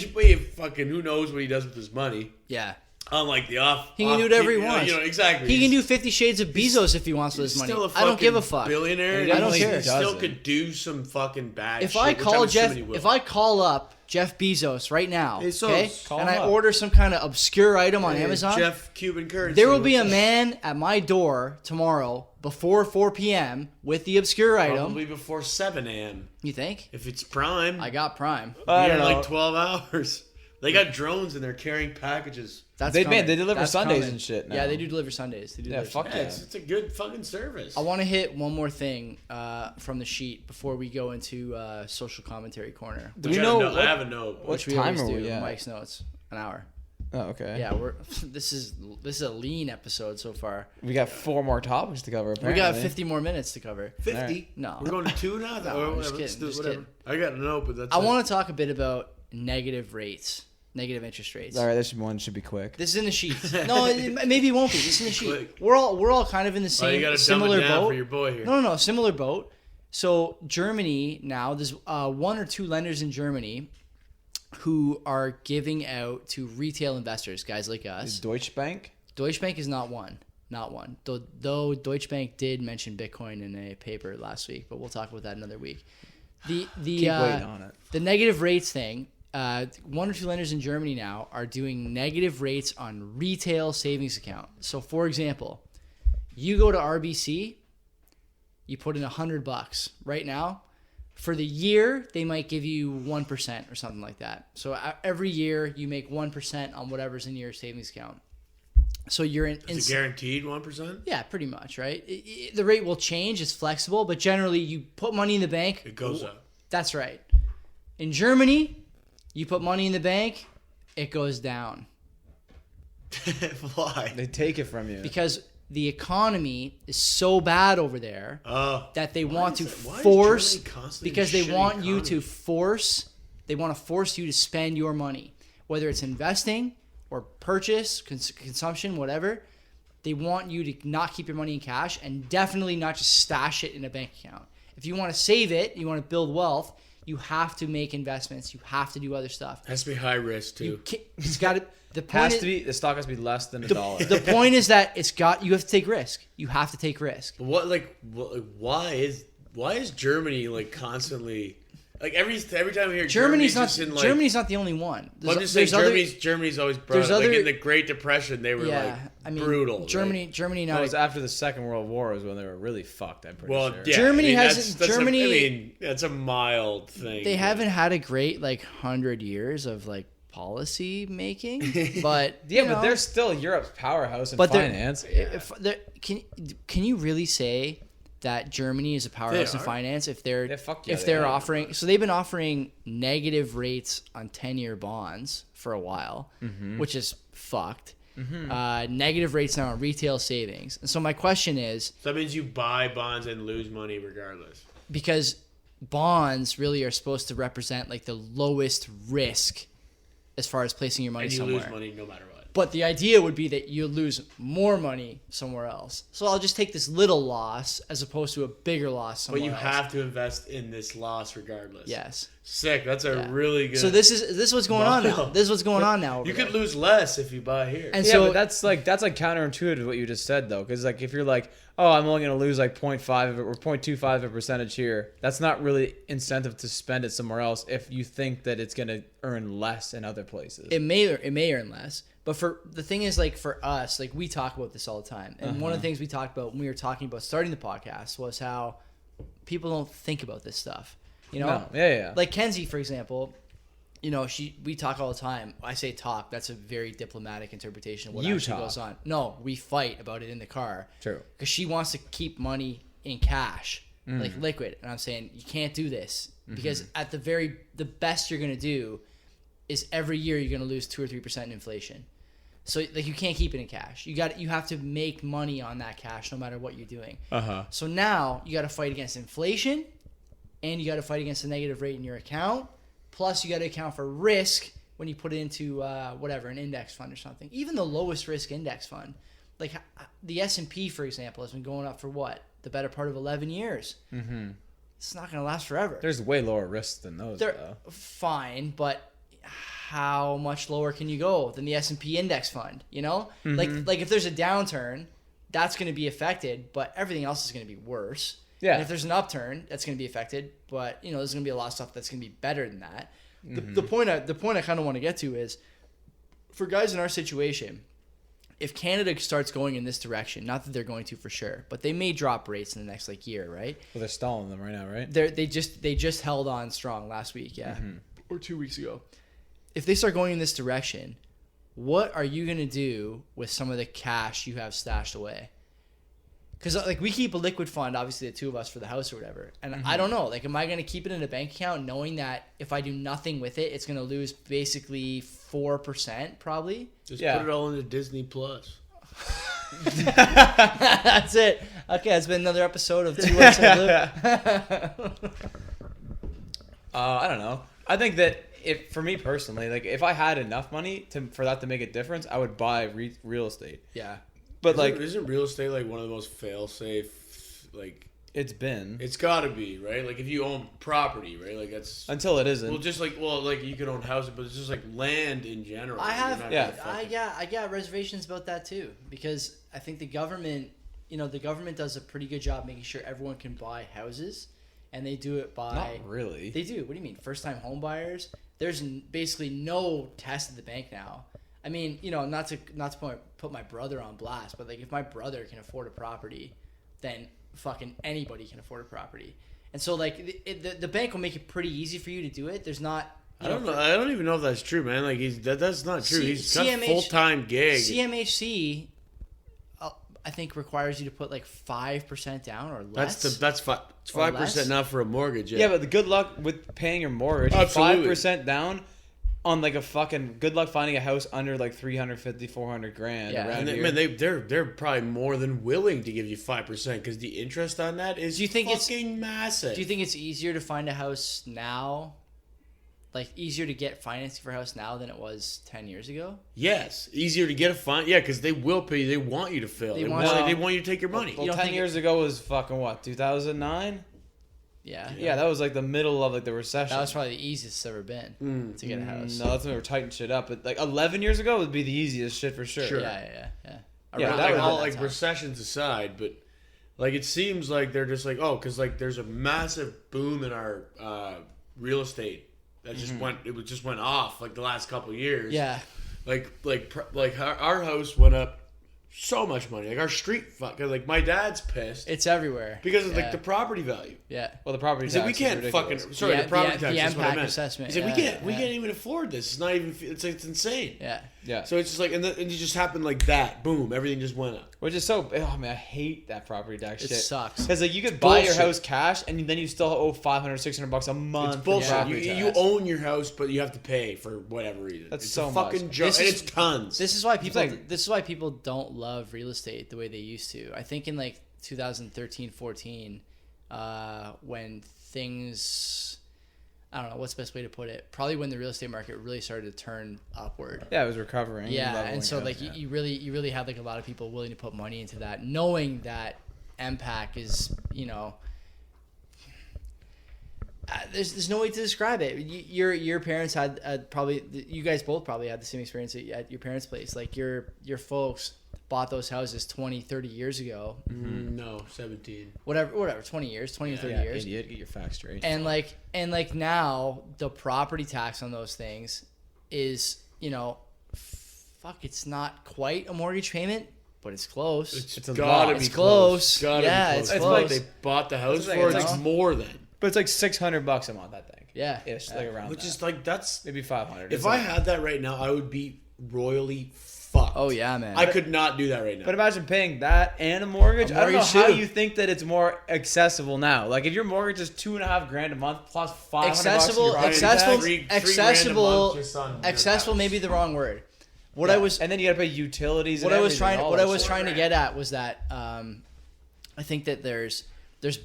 fucking who knows what he does with his money. Yeah. Unlike the off, He can do whatever he you know, wants. You know exactly. He can do 50 Shades of Bezos if he wants with his He's money. still a I don't give a fucking fuck. billionaire. He I don't He care. still doesn't. could do some fucking bad If shit. I which call I'm assuming Jeff, he will. if I call up Jeff Bezos right now, Hey, so, okay, call and him I up. order some kind of obscure item on Hey, Amazon, Jeff Cuban currency. there will be a what's up? man at my door tomorrow before 4 p.m. with the obscure item. Probably before 7 a.m. You think? If it's Prime. I got Prime. I don't in know. like 12 hours. They got drones and they're carrying packages. That's They- coming. man, they deliver That's Sundays coming. and shit now. Yeah, they do deliver Sundays. They do Yeah, deliver fuck Sundays. yeah. It's a good fucking service. I want to hit one more thing from the sheet before we go into social commentary corner. Do Which we I know have no- what- I have a note. what Which we time always are do. we at? Mike's notes. An hour. Oh, okay. Yeah, this is a lean episode so far. We got 4 more topics to cover, We apparently. got 50 more minutes to cover. 50? Alright. No. We're going to 2 now? No, Or I'm just whatever, let's kidding, do just whatever. kidding. I got a note, but that's I it. want to talk a bit about negative rates, negative interest rates. All right, this one should be quick. This is in the sheets. No, maybe it won't be. This is in the sheet. Quick. We're all kind of in the Oh, you same got to dumb similar it down boat. for your boy here. No, similar boat. So Germany now, there's one or two lenders in Germany who are giving out to retail investors, guys like us. Is Deutsche Bank? Deutsche Bank is not one. Not one. Though Deutsche Bank did mention Bitcoin in a paper last week, but we'll talk about that another week. Keep waiting on it. The negative rates thing, one or two lenders in Germany now are doing negative rates on retail savings account. So for example, you go to RBC, you put in $100 right now. For the year, they might give you 1% or something like that. So every year you make 1% on whatever's in your savings account. So you're in. Is it guaranteed 1%? Yeah, pretty much, right? The rate will change. It's flexible, but generally you put money in the bank. It goes up. That's right. In Germany, you put money in the bank, it goes down. Why? They take it from you. Because the economy is so bad over there that they want to why force, is Germany constantly because a they shitty want you economy? to force, they want to force you to spend your money, whether it's investing or purchase, consumption, whatever. They want you to not keep your money in cash and definitely not just stash it in a bank account. If you want to save it, you want to build wealth, you have to make investments. You have to do other stuff. Has to be high risk You too. it's got to. The point is, The stock has to be less than $1. the point is that you have to take risk. You have to take risk. But why is Germany like constantly like every time we hear Germany's not just in, like, Germany's not the only one. I'm just saying Germany's always brought there's like other- in the Great Depression they were brutal. Germany That now. was after the Second World War was when they were really fucked, I'm pretty Well, sure. yeah, Germany that's Germany- that's a mild thing. They haven't had a great 100 years of policy making, but Yeah, you but know, they're still Europe's powerhouse in but they're- finance. can you really say that Germany is a powerhouse in are. finance if Yeah, fuck yeah, if they they're are. offering? So they've been offering negative rates on 10-year bonds for a while, which is fucked. Negative rates now on retail savings. And so my question is, So that means you buy bonds and lose money regardless. because bonds really are supposed to represent the lowest risk as far as placing your money And you somewhere. lose money no matter what. But the idea would be that you lose more money somewhere else. So I'll just take this little loss as opposed to a bigger loss somewhere But you else. have to invest in this loss regardless. Yes. Sick. That's a Yeah. really good. So this is what's going on now. This is what's going on now. over You could there. lose less if you buy here. And Yeah, so but that's counterintuitive to what you just said though, because if you're oh, I'm only gonna lose 0.5 of it or 0.25 of a percentage here, that's not really incentive to spend it somewhere else if you think that it's gonna earn less in other places. it may earn less. But for the thing is, for us, we talk about this all the time. And one of the things we talked about when we were talking about starting the podcast was how people don't think about this stuff. You know? No. Yeah. Like Kenzie, for example, we talk all the time. I say talk. That's a very diplomatic interpretation of what You actually talk. goes on. No, we fight about it in the car. True. Because she wants to keep money in cash, liquid. And I'm saying, you can't do this. Because at the best you're going to do is every year you're going to lose 2 or 3% in inflation. So you can't keep it in cash. You have to make money on that cash no matter what you're doing. So now you got to fight against inflation, and you got to fight against the negative rate in your account. Plus you got to account for risk when you put it into an index fund or something. Even the lowest risk index fund, like the S&P, for example, has been going up for the better part of 11 years. Mm-hmm. It's not going to last forever. There's way lower risks than those. They're though. fine, but how much lower can you go than the S&P index fund? Like if there's a downturn, that's going to be affected, but everything else is going to be worse. Yeah. And if there's an upturn, that's going to be affected, but there's going to be a lot of stuff that's going to be better than that. The point I kind of want to get to is, for guys in our situation, if Canada starts going in this direction, not that they're going to for sure, but they may drop rates in the next year, right? Well, they're stalling them right now, right? They just held on strong last week, or 2 weeks ago. If they start going in this direction, what are you going to do with some of the cash you have stashed away? Because we keep a liquid fund, obviously the two of us for the house or whatever. And I don't know, am I going to keep it in a bank account knowing that if I do nothing with it, it's going to lose basically 4% probably? Just put it all into Disney Plus. That's it. Okay, it's been another episode of 2 X and Blue. I don't know. I think that for me personally, if I had enough money for that to make a difference, I would buy real estate. Yeah. But Isn't real estate one of the most fail-safe It's been. It's got to be, right? Like if you own property, right? Like that's Until it isn't. well, just like like you could own houses, but it's just like land in general. I You're have, not yeah. gonna I got reservations about that too, because I think the government, the government does a pretty good job making sure everyone can buy houses, and they do it by. Not really. They do. What do you mean? First time home buyers. There's basically no test at the bank now. I mean, not to put my brother on blast, but like if my brother can afford a property, then fucking anybody can afford a property. And so like the bank will make it pretty easy for you to do it. There's not. I don't know. I don't even know if that's true, man. Like that's not true. He's got a full-time gig. CMHC, I think requires you to put like 5% down or less. That's 5% now for a mortgage. Yeah, but the good luck with paying your mortgage. Absolutely. 5% down on like a fucking good luck finding a house under like 350, 400 grand. Yeah. Around And here. man, they're probably more than willing to give you 5% because the interest on that is fucking massive. Do you think it's easier to find a house now? Like easier to get financing for a house now than it was 10 years ago? Yes, easier to get a yeah, because they will pay. They want you to fill. They want you to take your money. Well, 10 years ago was fucking what? 2009. Yeah. Yeah, that was like the middle of like the recession. That was probably the easiest it's ever been to get a house. No, that's when we were tightening shit up. But like 11 years ago would be the easiest shit for sure. Sure. Yeah. Yeah, Around that was all that like time. recessions aside, but like it seems like they're just like because like there's a massive boom in our real estate that just just went off like the last couple of years. Yeah. Like our house went up so much money. Like our street, like my dad's pissed It's everywhere. because of like the property value. Yeah. Well, the property He tax said we can't is fucking ridiculous. sorry Yeah, the property the tax. That's what I impact meant. assessment, He said yeah, we yeah. can't even afford this. It's not even. It's insane. Yeah. Yeah. So it's just like and it just happened like that. Boom, everything just went up. Which is so. Oh man, I hate that property tax It shit. sucks. Because like you could buy your bullshit. house cash and then you still owe $500, $600 a month. It's for bullshit. property You tax. own your house, but you have to pay for whatever reason. That's it's so a fucking much. joke, This and is- it's tons. This is why people. like- This is why people don't love real estate the way they used to. I think in like 2013, 14, when things, I don't know what's the best way to put it. Probably when the real estate market really started to turn upward. Yeah, it was recovering. Yeah, leveling and so out, like yeah. you really had like a lot of people willing to put money into that, knowing that MPAC is there's no way to describe it. Your parents had probably, you guys both probably had the same experience at your parents' place. Like your folks bought those houses 20, 30 years ago. No, 17. Whatever, 20 years, 20 or 30 Yeah, years. idiot, get your facts straight. And like now the property tax on those things is, it's not quite a mortgage payment, but it's close. It's a gotta lot. be It's close. close. Gotta Yeah, be it's close. close. What they bought the house It's like- for. it's It's like- more than. But it's like $600 a month, I think. Yeah. Ish, like around Which that. is like that's. Maybe 500. If I had that right now, I would be royally fucked. Oh yeah, man. I could not do that right now. But imagine paying that and a mortgage. A I don't know mortgage how too. you think that it's more accessible now. Like if your mortgage is $2,500 a month plus $500 accessible, for your property accessible, tax, $3,000 a accessible, month just on your accessible. house. May be the wrong word. What yeah. I was, and then you gotta pay utilities. what and I was everything, trying, all what that I was shit. trying to get at was that I think that there's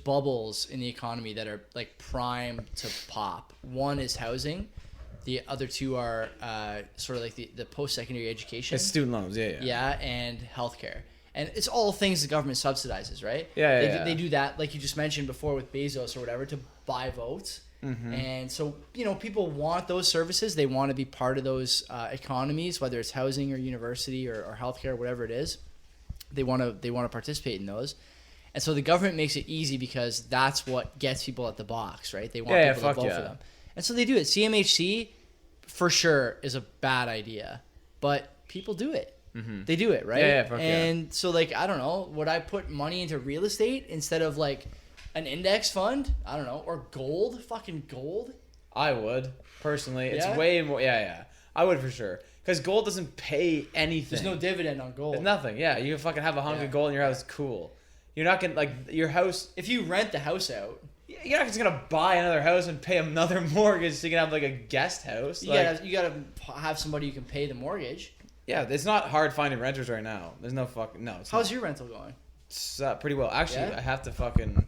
bubbles in the economy that are like primed to pop. One is housing. The other two are sort of like the post-secondary education. It's student loans, yeah. Yeah, and healthcare. And it's all things the government subsidizes, right? Yeah. They do that, like you just mentioned before with Bezos or whatever, to buy votes. Mm-hmm. And so, people want those services. They want to be part of those economies, whether it's housing or university or healthcare, whatever it is. They want to participate in those. And so the government makes it easy because that's what gets people at the box, right? They want people to vote for them. And so they do it. CMHC, for sure, is a bad idea. But people do it. Mm-hmm. They do it, right? Yeah, fuck yeah. And so, like, I don't know. Would I put money into real estate instead of, like, an index fund? I don't know. Or gold? Fucking gold? I would, personally. It's Yeah? way more. Yeah. I would for sure. Because gold doesn't pay anything. There's no dividend on gold. There's nothing. Yeah, you can fucking have a hunk Yeah. of gold in your house. Cool. You're not gonna, like, your house. If you rent the house out, You're not just gonna buy another house and pay another mortgage so you can have like a guest house. you gotta have somebody who can pay the mortgage. Yeah, it's not hard finding renters right now. There's no fucking no. How's your rental going? It's pretty well. Actually, Yeah? I have to fucking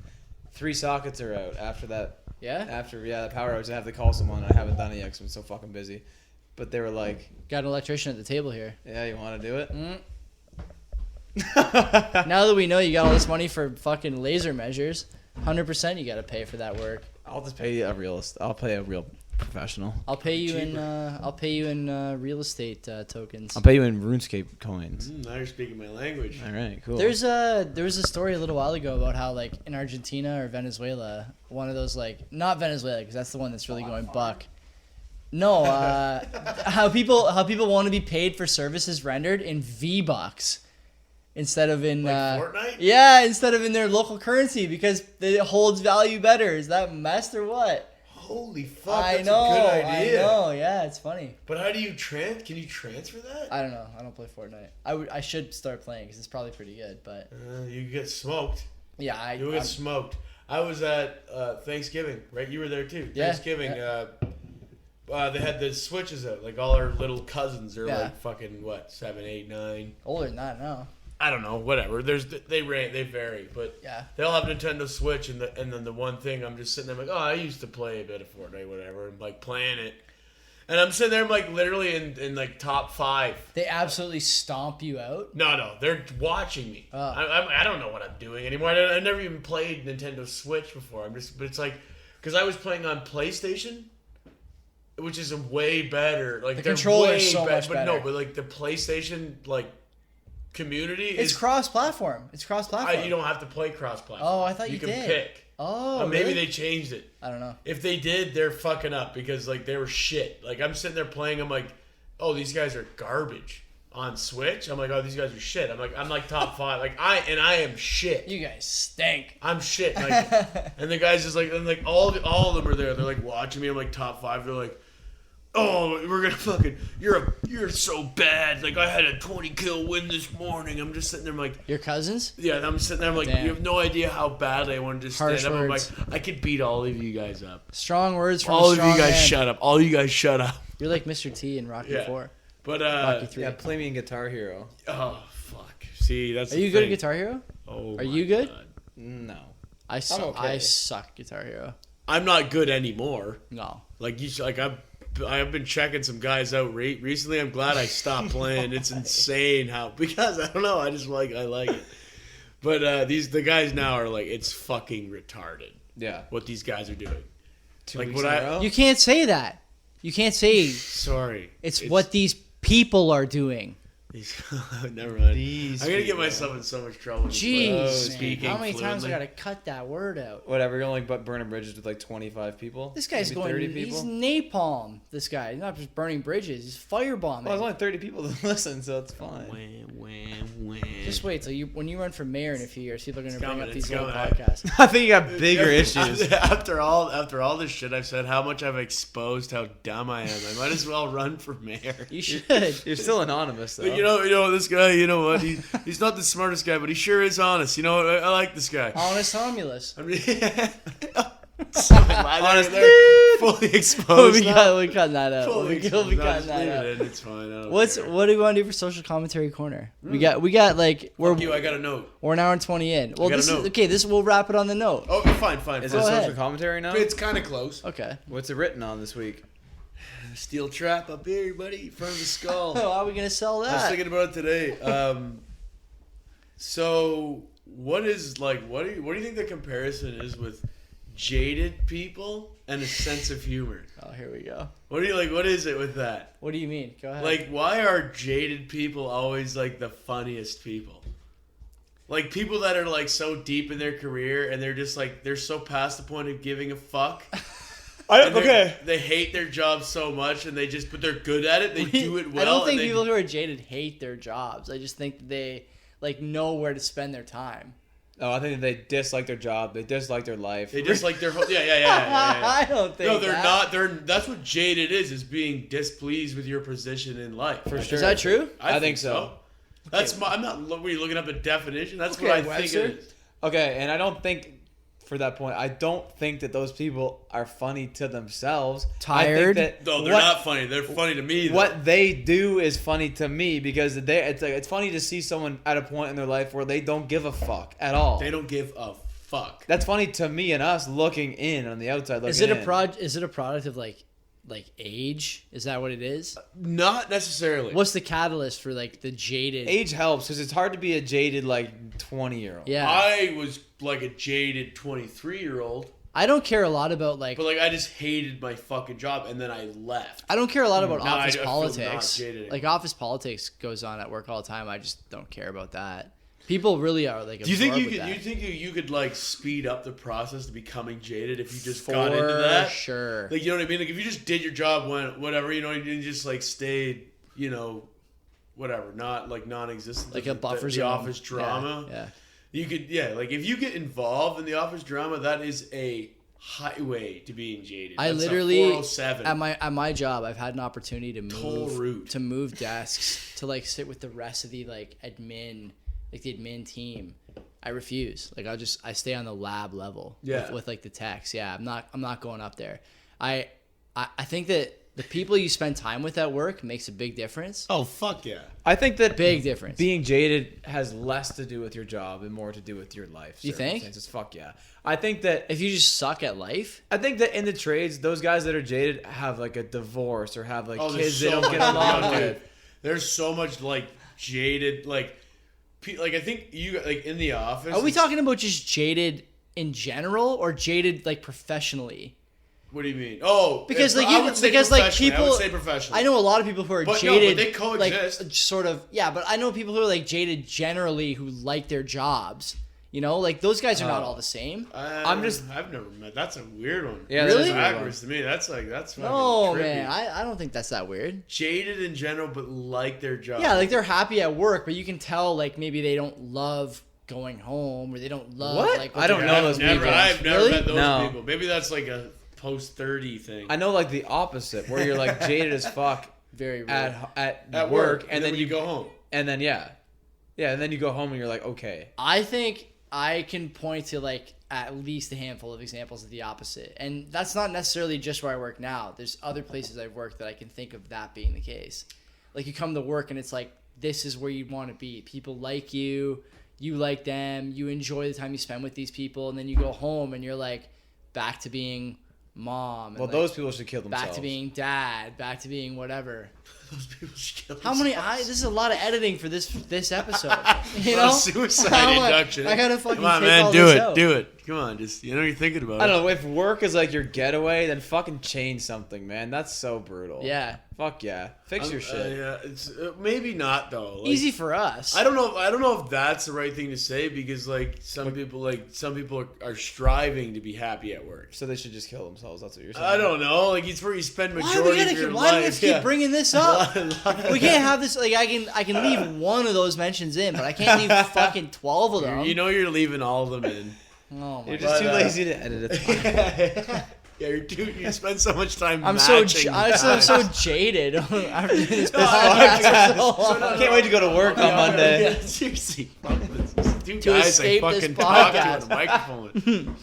3 sockets are out after that. Yeah? After the power outage, I have to call someone. I haven't done it yet because I'm so fucking busy. But they were like, Got an electrician at the table here. "Yeah, you want to do it?" Now that we know you got all this money for fucking laser measures. 100%. You got to pay for that work. I'll just pay I'll pay a real professional. I'll pay you in real estate tokens. I'll pay you in RuneScape coins. Now you're speaking my language. All right, cool. There was a story a little while ago about how like in Argentina or Venezuela, one of those like not Venezuela because that's the one that's really going buck. No, how people want to be paid for services rendered in V-Bucks instead of in Fortnite? Yeah, instead of in their local currency because it holds value better. Is that messed or what? Holy fuck, that's a good idea. I know, yeah, it's funny. But how do you can you transfer that? I don't know. I don't play Fortnite. I should start playing because it's probably pretty good, but You get smoked. yeah, You get smoked. I was at Thanksgiving, right? You were there too. Yeah, Thanksgiving, yeah. They had the Switches out. Like all our little cousins are Yeah. like fucking what, 7, 8, 9. older than that now. I don't know, whatever. They vary, but Yeah. they all have Nintendo Switch, and then the one thing I'm just sitting there like, oh, I used to play a bit of Fortnite, whatever, and like playing it, and I'm sitting there, I'm like literally in like top 5. They absolutely stomp you out. No, they're watching me. Oh. I don't know what I'm doing anymore. I never even played Nintendo Switch before. But it's like, because I was playing on PlayStation, which is a way better. Like The they're controller way is so much but better. no, but like the PlayStation like community It's is cross-platform. It's cross-platform. you don't have to play cross-platform. Oh, I thought you can did. pick. Oh, Maybe really? they changed it. I don't know. If they did, they're fucking up because like they were shit. Like I'm sitting there playing, I'm like, oh, these guys are garbage on Switch. I'm like, oh, these guys are shit. I'm like top 5. Like I am shit. You guys stink. I'm shit. Like, and the guys just like, and like all of them are there. They're like watching me. I'm like top 5. They're like, oh, we're gonna fucking, you're so bad. Like I had a 20 kill win this morning. I'm just sitting there. I'm like, Your cousins? yeah. I'm sitting there. I'm like, Damn. you have no idea how badly I wanted to stand Harsh up. I'm like, words. I could beat all of you guys up. Strong words from All a of strong you guys man. shut up. All you guys shut up. You're like Mr. T in Rocky Yeah. 4. But Rocky 3. Yeah, play me in Guitar Hero. oh fuck. See, that's Are the you good at thing. Guitar Hero? Oh, Are my you good? God. No. I suck. okay. I suck Guitar Hero. I'm not good anymore. No. Like I've been checking some guys out recently. I'm glad I stopped playing. It's insane because I don't know. I like it. But the guys now are like, it's fucking retarded Yeah. what these guys are doing. 2 Like, weeks what in I- a row? You can't say that. You can't say Sorry, it's what these people are doing. Never mind. These I'm gonna get people. myself in so much trouble. Jeez, man. speaking How many times I fluently. gotta cut that word out? Whatever, you're only but burning bridges with like 25 people. This guy's Maybe going. 30 He's people. napalm. This guy. He's not just burning bridges. He's firebombing. Well, there's only 30 people to listen, so it's fine. Just wait till when you run for mayor in a few years, people are gonna bring coming, up these it's old coming. podcasts. I think you got bigger issues. After all this shit I've said, how much I've exposed how dumb I am. I might as well run for mayor. You should. You're still anonymous, though. But you know this guy. You know what? He's not the smartest guy, but he sure is honest. You know what? I like this guy. Honest Homulus. I mean, honest, they're fully exposed. We're cutting that out. Fully We'll exposed. be No, cutting just that leave out. it in. It's fine. I don't care. What do we want to do for social commentary corner? We got like Fuck you, I got a note. we're an hour and 20 in. Well, got a this is note. okay. We'll wrap it on the note. Oh, fine. Is Go it ahead. social commentary now? It's kind of close. Okay. What's it written on this week? Steel trap up here, buddy, in front of the skull. How are we gonna sell I was that? thinking about it today. So what is like? What do you think the comparison is with jaded people and a sense of humor? Oh, here we go. What do you like? What is it with that? What do you mean? Go ahead. Like, why are jaded people always like the funniest people? Like people that are like so deep in their career and they're just like they're so past the point of giving a fuck. And they hate their job so much and but they're good at it. They do it well. I don't think and they- people who are jaded hate their jobs. I just think they like know where to spend their time. Oh, I think they dislike their job. They dislike their life. They just like their whole yeah. I don't think. No, they're that. not. That's what jaded is being displeased with your position in life. For sure. Is that true? I think so. That's I'm not. Were you looking up a definition? That's Okay, what I Webster. think it is. Okay, and I don't think, for that point, I don't think that those people are funny to themselves. Tired? I think that No, they're not funny. They're funny to me. Though. What they do is funny to me because it's funny to see someone at a point in their life where they don't give a fuck at all. They don't give a fuck. That's funny to me and us looking in on the outside. Looking Is it in. Is it a product of like like age? Is that what it is? Not necessarily. What's the catalyst for like the jaded? Age helps because it's hard to be a jaded like 20-year-old. Yeah, I was like a jaded 23-year-old, I don't care a lot about like. but like I just hated my fucking job, and then I left. I don't care a lot about Now I office feel not politics. jaded. Like office politics goes on at work all the time. I just don't care about that. People really are like. Do you think absorbed you with could? that. You think you could like speed up the process to becoming jaded if you just For got into that? sure. Like, you know what I mean? Like, if you just did your job, whatever, you know, and you just like stayed, you know, whatever, not like non-existent, Like a buffer the zone. office drama. Yeah. You could, like if you get involved in the office drama, that is a highway to being jaded. I That's a literally 407. at my job, I've had an opportunity to Toll route. move desks to like sit with the rest of the like admin, like the admin team. I refuse. Like I stay on the lab level with like the techs. Yeah, I'm not going up there. I think that the people you spend time with at work makes a big difference. Oh fuck yeah! I think that Big difference. being jaded has less to do with your job and more to do with your life. You think? circumstances. Fuck yeah. I think that If you just suck at life, in the trades, those guys that are jaded have like a divorce or have like Oh, kids there's they so don't get much- along dude, with. There's so much like jaded like I think you like in the office. are we it's- talking about just jaded in general or jaded like professionally? What do you mean? Oh, Because like I would say because like professionally. people, I would say professionally. I know a lot of people who are But no, but jaded. they coexist. Like, sort of, yeah. But I know people who are like jaded generally who like their jobs. You know, like those guys are not all the same. I've never met. That's a weird one. Yeah, Really? That's backwards to me. That's fucking No, trippy. man, I don't think that's that weird. Jaded in general, but like their job. Yeah, like they're happy at work, but you can tell like maybe they don't love going home or they don't love What? like. I don't they're know doing. those people. I've never Really? met those No. people. Maybe that's like a post 30 thing. I know like the opposite where you're like jaded as fuck Very rude. at work and then when you go home. and then and then you go home and you're like okay. I think I can point to like at least a handful of examples of the opposite. And that's not necessarily just where I work now. There's other places I've worked that I can think of that being the case. Like you come to work and it's like, this is where you want to be. People like you like them, you enjoy the time you spend with these people, and then you go home and you're like back to being mom. And Well, like, those people should kill themselves. back to being dad, back to being whatever. Those people should kill How many? themselves. This is a lot of editing for this episode. You A know, suicide How much- induction. I gotta fucking Come on, take man, all do this it, out. do it. Come on, just you're thinking about I it. don't know. If work is like your getaway, then fucking change something, man. That's so brutal. Yeah, Fuck yeah. Fix your shit. Yeah, it's maybe not though. Like, easy for us. I don't know if that's the right thing to say because like some people are striving to be happy at work. So they should just kill themselves. That's what you're saying. I don't know. Like it's where you spend Why majority of your why do we have life. to keep bringing this up? Yeah. We can't have this. Like I can leave one of those mentions in, but I can't leave fucking 12 of them. You know you're leaving all of them in. Oh my You're god. just too But, lazy to edit it. Yeah, you spend so much time. I'm so matching I'm so that. jaded after this No, podcast for so long. I can't wait to go to work on Monday. Yeah, seriously. Two To guys escape I this fucking talk to on podcast. a microphone.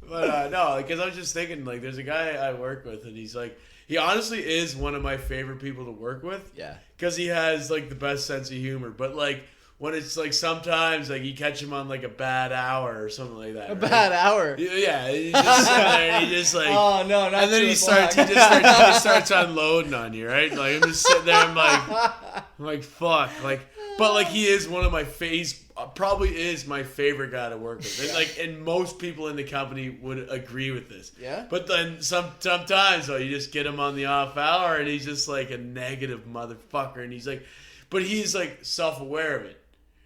But no, because I was just thinking, like, there's a guy I work with, and he's like, he honestly is one of my favorite people to work with. Yeah. Because he has like the best sense of humor. But like when it's like sometimes like you catch him on like a bad hour or something like that. A right? bad hour. Yeah, he's just sitting there and he just like. Oh no, not And then 2 he starts unloading on you, right? Like I'm just sitting there, I'm like fuck, like, but like he is one of my probably is my favorite guy to work with, and most people in the company would agree with this. Yeah. But then sometimes though, you just get him on the off hour, and he's just like a negative motherfucker, and he's like, but he's like self-aware of it.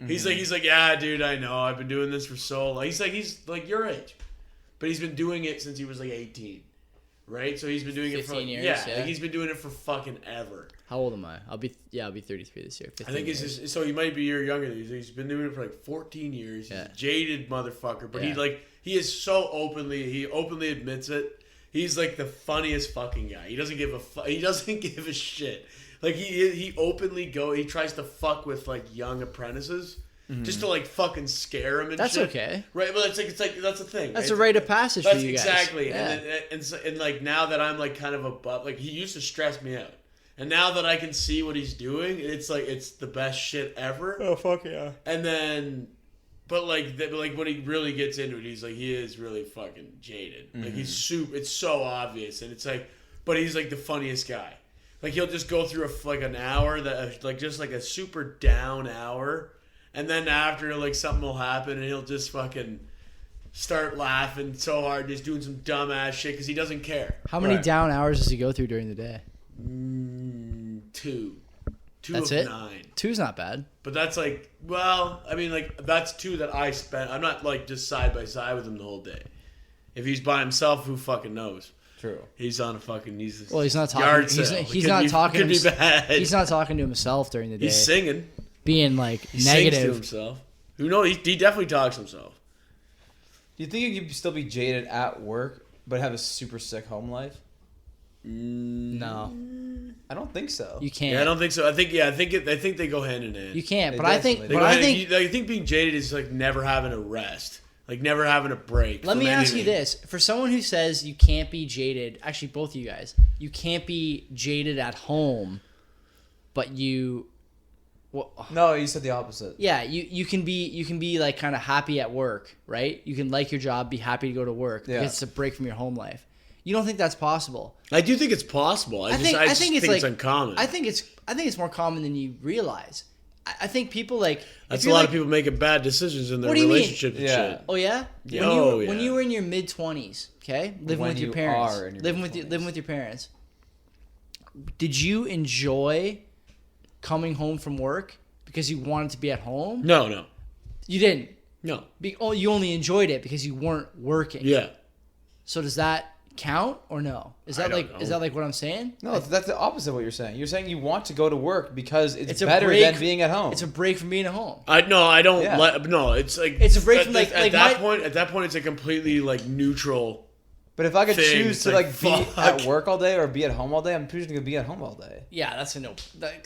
He's like, yeah, dude, I know, I've been doing this for so long. He's like your age, but he's been doing it since he was like 18, right? So he's been doing it for 15 years, yeah, yeah. like he's been doing it for fucking ever. How old am I? I'll be 33 this year. 15 I think years. it's just, so he might be a year younger. He's been doing it for like 14 years. He's Yeah. a jaded motherfucker, but Yeah. he is so he openly admits it. He's like the funniest fucking guy. He doesn't give a shit. Like he openly he tries to fuck with like young apprentices just to like fucking scare him and That's shit. okay. Right, but it's like that's the thing. That's right? a rite of passage for That's you guys. exactly. Yeah. And like now that I'm like kind of a butt, like he used to stress me out. And now that I can see what he's doing, it's like it's the best shit ever. Oh fuck yeah. And then, but like when he really gets into it, he is really fucking jaded. Like he's it's so obvious, and it's like, but he's like the funniest guy. Like he'll just go through like an hour that like just like a super down hour, and then after like something will happen and he'll just fucking start laughing so hard, just doing some dumbass shit because he doesn't care. How many down hours does he go through during the day? 2. 2 That's of it? 9. 2's not bad. But that's like, well, I mean, like that's 2 that I spent. I'm not like just side by side with him the whole day. If he's by himself, who fucking knows? True. He's on a fucking. He's not talking. Yard He's, sale. he's Could not be- talking. Could be bad. He's not talking to himself during the day. He's singing. Being like He sings to negative. himself. Who knows? He definitely talks to himself. Do you think you could still be jaded at work but have a super sick home life? No, I don't think so. you can't. Yeah, I don't think so. I think they go hand in hand. You can't. They But I think. definitely They But go I hand- think. I think being jaded is like never having a rest, like never having a break. Let from me ask you anything. this: for someone who says you can't be jaded, actually both of you guys, you can't be jaded at home, but you, well, No, you said the opposite. yeah, you can be like kind of happy at work, right? You can like your job, be happy to go to work Yeah. because it's a break from your home life. You don't think that's possible? I do think it's possible. I just think it's uncommon. I think it's more common than you realize. I think people like That's if a you're lot like, of people making bad decisions in their What do you mean? relationships and Yeah. shit. Oh yeah, Yeah. when Oh, when yeah. you were in your mid-20s, okay, living When with your you parents, are in your living mid-20s. with your parents. Did you enjoy coming home from work because you wanted to be at home? No. You didn't. No. You only enjoyed it because you weren't working. Yeah. So does that count or no? Is I that don't like know. is that like what I'm saying? No, that's the opposite of what you're saying. You're saying you want to go to work because it's a better break- than being at home. It's a break from being at home. I don't. Yeah. No, it's like It's a break from, like at that my- point. At that point, it's a completely like neutral. but if I could thing, choose it's to like, like be fuck. at work all day or be at home all day, I'm choosing to be at home all day. Yeah, that's a no.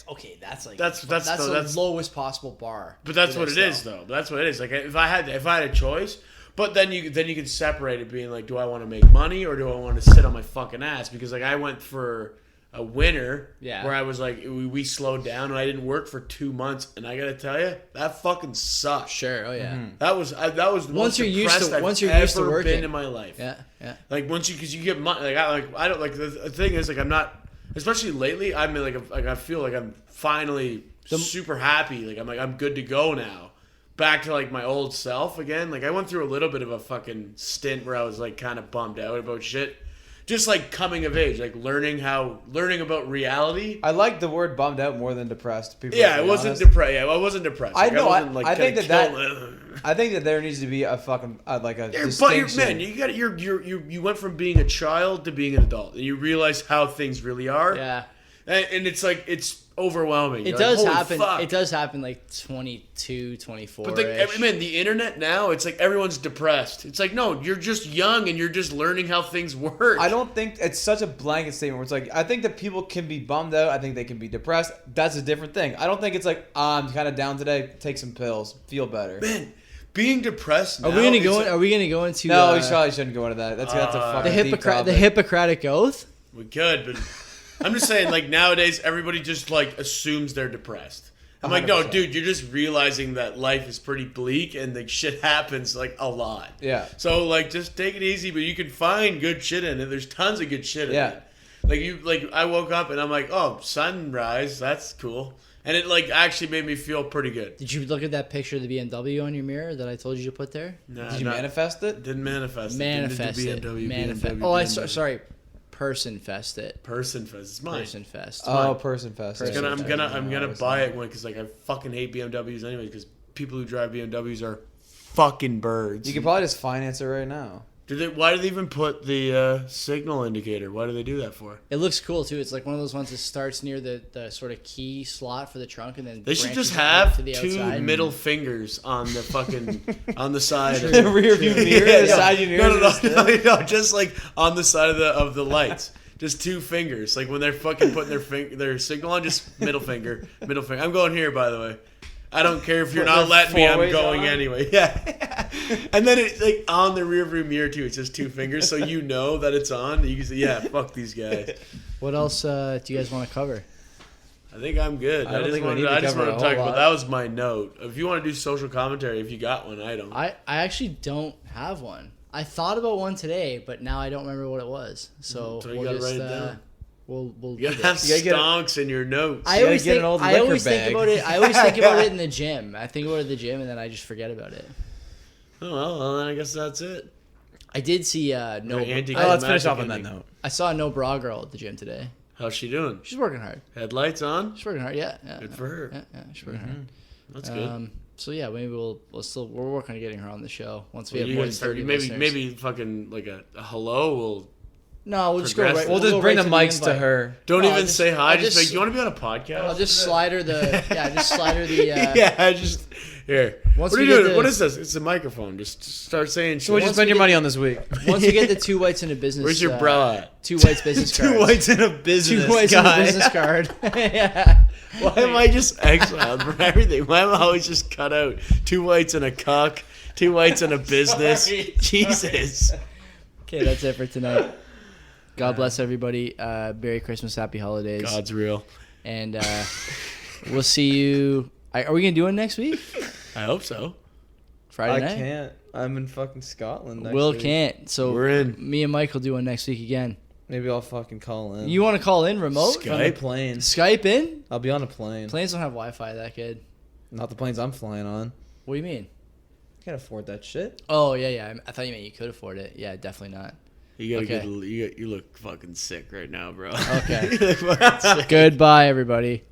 Okay, that's like That's the lowest possible bar. But that's for what it this, is, though. That's what it is. Like if I had a choice, but then you can separate it, being like, do I want to make money or do I want to sit on my fucking ass? Because like I went for a winter Yeah. where I was like we slowed down and I didn't work for 2 months, and I gotta tell you that fucking sucked. Sure. Oh yeah. Mm-hmm. That was the most depressed I've once you're used to ever working. been in my life. Yeah. Yeah. Like once because you get money, I don't like the thing is like I'm not, especially lately. I'm like I feel like I'm finally super happy. Like I'm good to go now, back to like my old self again. Like I went through a little bit of a fucking stint where I was like kind of bummed out about shit, just like coming of age, like learning about reality. I like the word bummed out more than depressed. People Yeah, to I be wasn't honest. depressed. Yeah, I wasn't depressed. I know, wasn't, I think gonna that kill- I think that there needs to be a fucking like a But you're, distinction. man, you got you went from being a child to being an adult, and you realize how things really are. Yeah. And it's like it's overwhelming. It You're does like, "Holy happen. fuck." It does happen like 22, 24. But man, the internet now, it's like everyone's depressed. It's like no, you're just young and you're just learning how things work. I don't think it's such a blanket statement where it's like I think that people can be bummed out. I think they can be depressed. That's a different thing. I don't think it's like I'm kind of down today. Take some pills, feel better. Man, being depressed. Now Are we gonna is go? like- Are we gonna go into? No, we probably shouldn't go into that. That's a the fucking deep topic. the Hippocratic Oath. We could, but I'm just saying, like nowadays, everybody just like assumes they're depressed. I'm like, no, 100%. dude, you're just realizing that life is pretty bleak and like shit happens like a lot. Yeah. So like, just take it easy, but you can find good shit in it. There's tons of good shit in Yeah. it. Like I woke up and I'm like, oh, sunrise, that's cool, and it like actually made me feel pretty good. Did you look at that picture of the BMW on your mirror that I told you to put there? Nah, Did you manifest it? Didn't manifest. Manifest it. it. Didn't do Manifest. BMW, Oh, BMW. sorry. Person fest it. Person fest. It's mine. Person fest. Oh, person fest. Person I'm fest. gonna buy it one because like I fucking hate BMWs anyway. Because people who drive BMWs are fucking birds. You can probably just finance it right now. Why do they even put the signal indicator? Why do they do that for? It looks cool too. It's like one of those ones that starts near the sort of key slot for the trunk, and then They should branches just out have to the two outside. middle fingers on the fucking on the side. of The rear view mirror, the side view mirror. No, just like on the side of the lights. Just two fingers, like when they're fucking putting their signal on, just middle finger. I'm going here, by the way. I don't care if you're Put not the letting me. I'm four-ways going on? anyway. Yeah. And then it's like on the rear view mirror too. It's just two fingers, so you know that it's on. You can say, "Yeah, fuck these guys." What else do you guys want to cover? I think I'm good. I don't think we need to I just cover want a to talk whole about lot. that was my note. If you want to do social commentary, if you got one, I don't. I actually don't have one. I thought about one today, but now I don't remember what it was. So So you we'll gotta just write it down. We'll You do gotta have this. gotta get stonks in your notes. I gotta always get think an old I liquor always think bag. about it. I always think about it in the gym. I think about it at the gym and then I just forget about it. Oh, well, then I guess that's it. I did see no. Anti- let's finish off on that ending. note. I saw a no bra girl at the gym today. How's she doing? She's working hard. Headlights on? She's working hard. Yeah. Good for her. Yeah, she's working hard. That's good. So yeah, maybe we're working on getting her on the show once we Well, have you more than guys start, 30 maybe listeners. maybe fucking like a hello will. No, we'll just go progress right. it. We'll just go bring right the to mics to invite. her. Don't No, even I'll just- say hi. I'll Just, just- like, you want to be on a podcast? I'll just slide her the. Yeah, just slide her the. Yeah, just here. Once What are we you get doing? the- What is this? It's a microphone. Just start saying shit. So what'd you Once spend we your get- money on this week? Once we get the two whites in a business. Where's your bra at? Two whites business cards. in a business. Two whites in a guy. business card. Yeah. Why am I just exiled from everything? Why am I always just cut out? 2 whites and a cuck. 2 whites and a business. Jesus. Okay, that's it for tonight. God bless everybody. Merry Christmas, Happy Holidays, God's real. and we'll see you. Are we gonna do it next week? I hope so. Friday I night. can't. I'm in fucking Scotland next Will week. can't. So We're in. Me and Mike will do one next week again. Maybe I'll fucking call in. You want to call in remote? Skype? on the plane? Skype in? I'll be on a plane. Planes don't have Wi-Fi that good. Not the planes I'm flying on. What do you mean? Can't afford that shit. Oh yeah. I thought you meant you could afford it. Yeah, definitely not. You gotta Okay. you look fucking sick right now, bro. Okay. You look fucking sick. Goodbye, everybody.